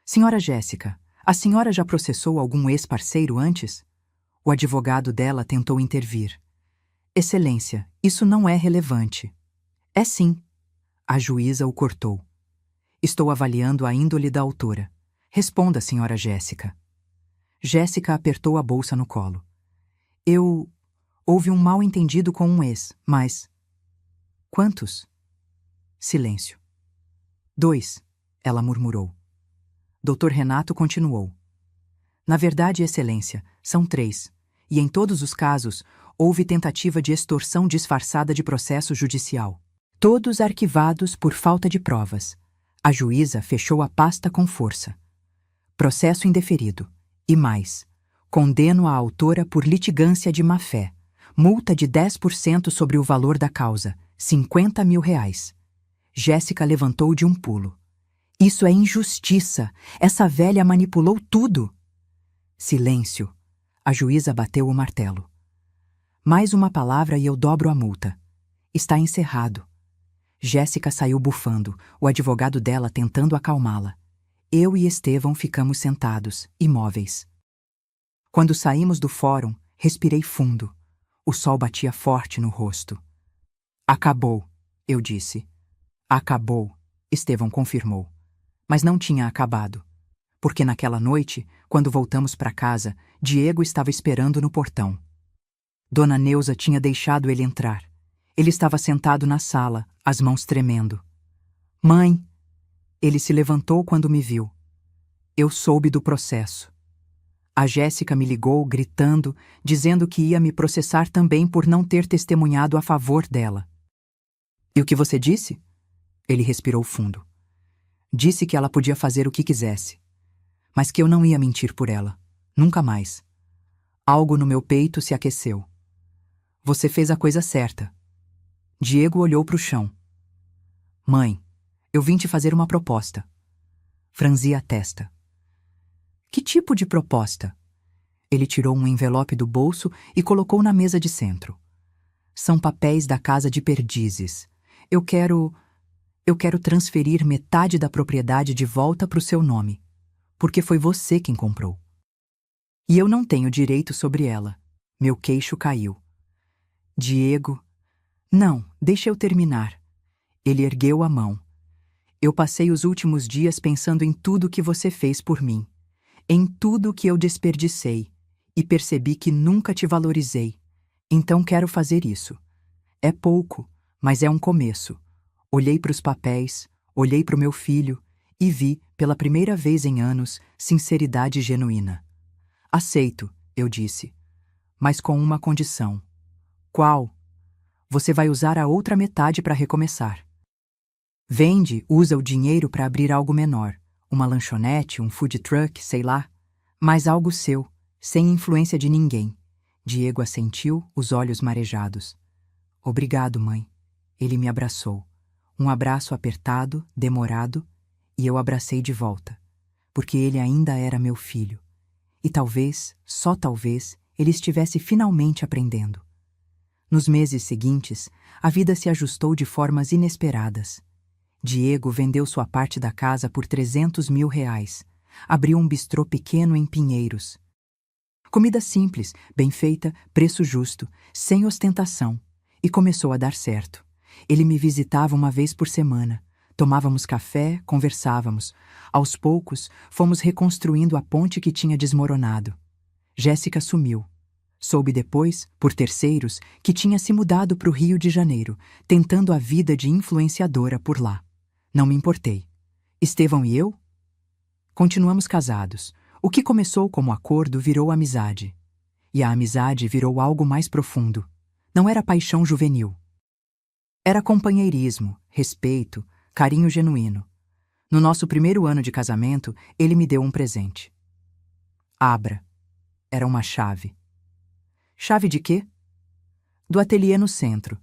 Senhora Jéssica, a senhora já processou algum ex-parceiro antes? O advogado dela tentou intervir. Excelência, isso não é relevante. É sim. A juíza o cortou. Estou avaliando a índole da autora. Responda, senhora Jéssica. Jéssica apertou a bolsa no colo. Houve um mal-entendido com um ex, mas... Quantos? Silêncio. 2, ela murmurou. Dr. Renato continuou. Na verdade, excelência, são 3, e em todos os casos, houve tentativa de extorsão disfarçada de processo judicial. Todos arquivados por falta de provas. A juíza fechou a pasta com força. Processo indeferido. E mais. Condeno a autora por litigância de má-fé. Multa de 10% sobre o valor da causa, R$50 mil. Jéssica levantou de um pulo. Isso é injustiça. Essa velha manipulou tudo. Silêncio. A juíza bateu o martelo. Mais uma palavra e eu dobro a multa. Está encerrado. Jéssica saiu bufando, o advogado dela tentando acalmá-la. Eu e Estevão ficamos sentados, imóveis. Quando saímos do fórum, respirei fundo. O sol batia forte no rosto. Acabou, eu disse. Acabou, Estevão confirmou. Mas não tinha acabado. Porque naquela noite, quando voltamos para casa, Diego estava esperando no portão. Dona Neuza tinha deixado ele entrar. Ele estava sentado na sala, as mãos tremendo. Mãe! Ele se levantou quando me viu. Eu soube do processo. A Jéssica me ligou, gritando, dizendo que ia me processar também por não ter testemunhado a favor dela. E o que você disse? Ele respirou fundo. Disse que ela podia fazer o que quisesse, mas que eu não ia mentir por ela. Nunca mais. Algo no meu peito se aqueceu. Você fez a coisa certa. Diego olhou para o chão. Mãe, eu vim te fazer uma proposta. Franzi a testa. Que tipo de proposta? Ele tirou um envelope do bolso e colocou na mesa de centro. São papéis da casa de Perdizes. Eu quero transferir metade da propriedade de volta para o seu nome, porque foi você quem comprou. E eu não tenho direito sobre ela. Meu queixo caiu. Diego... Não, deixa eu terminar. Ele ergueu a mão. Eu passei os últimos dias pensando em tudo que você fez por mim, em tudo que eu desperdicei, e percebi que nunca te valorizei. Então quero fazer isso. É pouco, mas é um começo. Olhei para os papéis, olhei para o meu filho e vi, pela primeira vez em anos, sinceridade genuína. Aceito, eu disse, mas com uma condição. Qual? Você vai usar a outra metade para recomeçar. Usa o dinheiro para abrir algo menor, uma lanchonete, um food truck, sei lá, mas algo seu, sem influência de ninguém. Diego assentiu, os olhos marejados. Obrigado, mãe. Ele me abraçou. Um abraço apertado, demorado, e eu abracei de volta, porque ele ainda era meu filho. E talvez, só talvez, ele estivesse finalmente aprendendo. Nos meses seguintes, a vida se ajustou de formas inesperadas. Diego vendeu sua parte da casa por R$300 mil. Abriu um bistrô pequeno em Pinheiros. Comida simples, bem feita, preço justo, sem ostentação. E começou a dar certo. Ele me visitava uma vez por semana. Tomávamos café, conversávamos. Aos poucos, fomos reconstruindo a ponte que tinha desmoronado. Jéssica sumiu. Soube depois, por terceiros, que tinha se mudado para o Rio de Janeiro, tentando a vida de influenciadora por lá. Não me importei. Estevão e eu? Continuamos casados. O que começou como acordo virou amizade. E a amizade virou algo mais profundo. Não era paixão juvenil. Era companheirismo, respeito, carinho genuíno. No nosso primeiro ano de casamento, ele me deu um presente. Abra. Era uma chave. Chave de quê? Do ateliê no centro.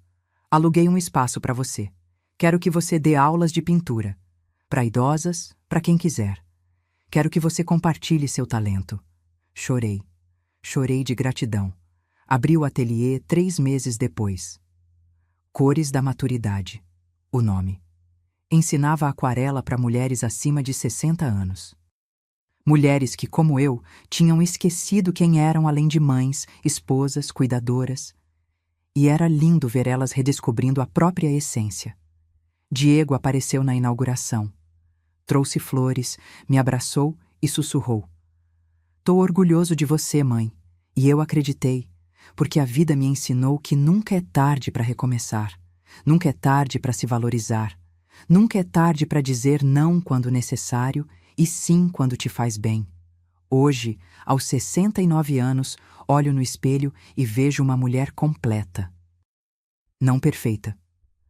Aluguei um espaço para você. Quero que você dê aulas de pintura. Para idosas, para quem quiser. Quero que você compartilhe seu talento. Chorei. Chorei de gratidão. Abri o ateliê 3 meses depois. Cores da Maturidade. O nome. Ensinava aquarela para mulheres acima de 60 anos. Mulheres que, como eu, tinham esquecido quem eram além de mães, esposas, cuidadoras. E era lindo ver elas redescobrindo a própria essência. Diego apareceu na inauguração. Trouxe flores, me abraçou e sussurrou. Tô orgulhoso de você, mãe. E eu acreditei, porque a vida me ensinou que nunca é tarde para recomeçar. Nunca é tarde para se valorizar. Nunca é tarde para dizer não quando necessário e sim quando te faz bem. Hoje, aos 69 anos, olho no espelho e vejo uma mulher completa. Não perfeita,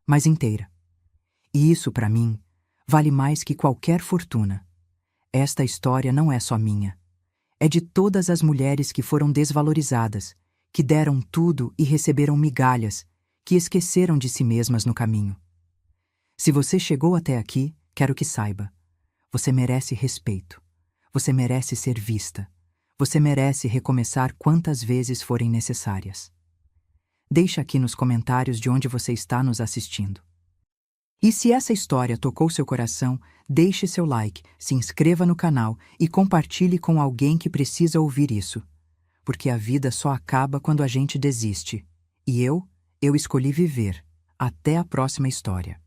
mas inteira. E isso, para mim, vale mais que qualquer fortuna. Esta história não é só minha. É de todas as mulheres que foram desvalorizadas, que deram tudo e receberam migalhas, que esqueceram de si mesmas no caminho. Se você chegou até aqui, quero que saiba. Você merece respeito. Você merece ser vista. Você merece recomeçar quantas vezes forem necessárias. Deixa aqui nos comentários de onde você está nos assistindo. E se essa história tocou seu coração, deixe seu like, se inscreva no canal e compartilhe com alguém que precisa ouvir isso. Porque a vida só acaba quando a gente desiste. E eu escolhi viver. Até a próxima história.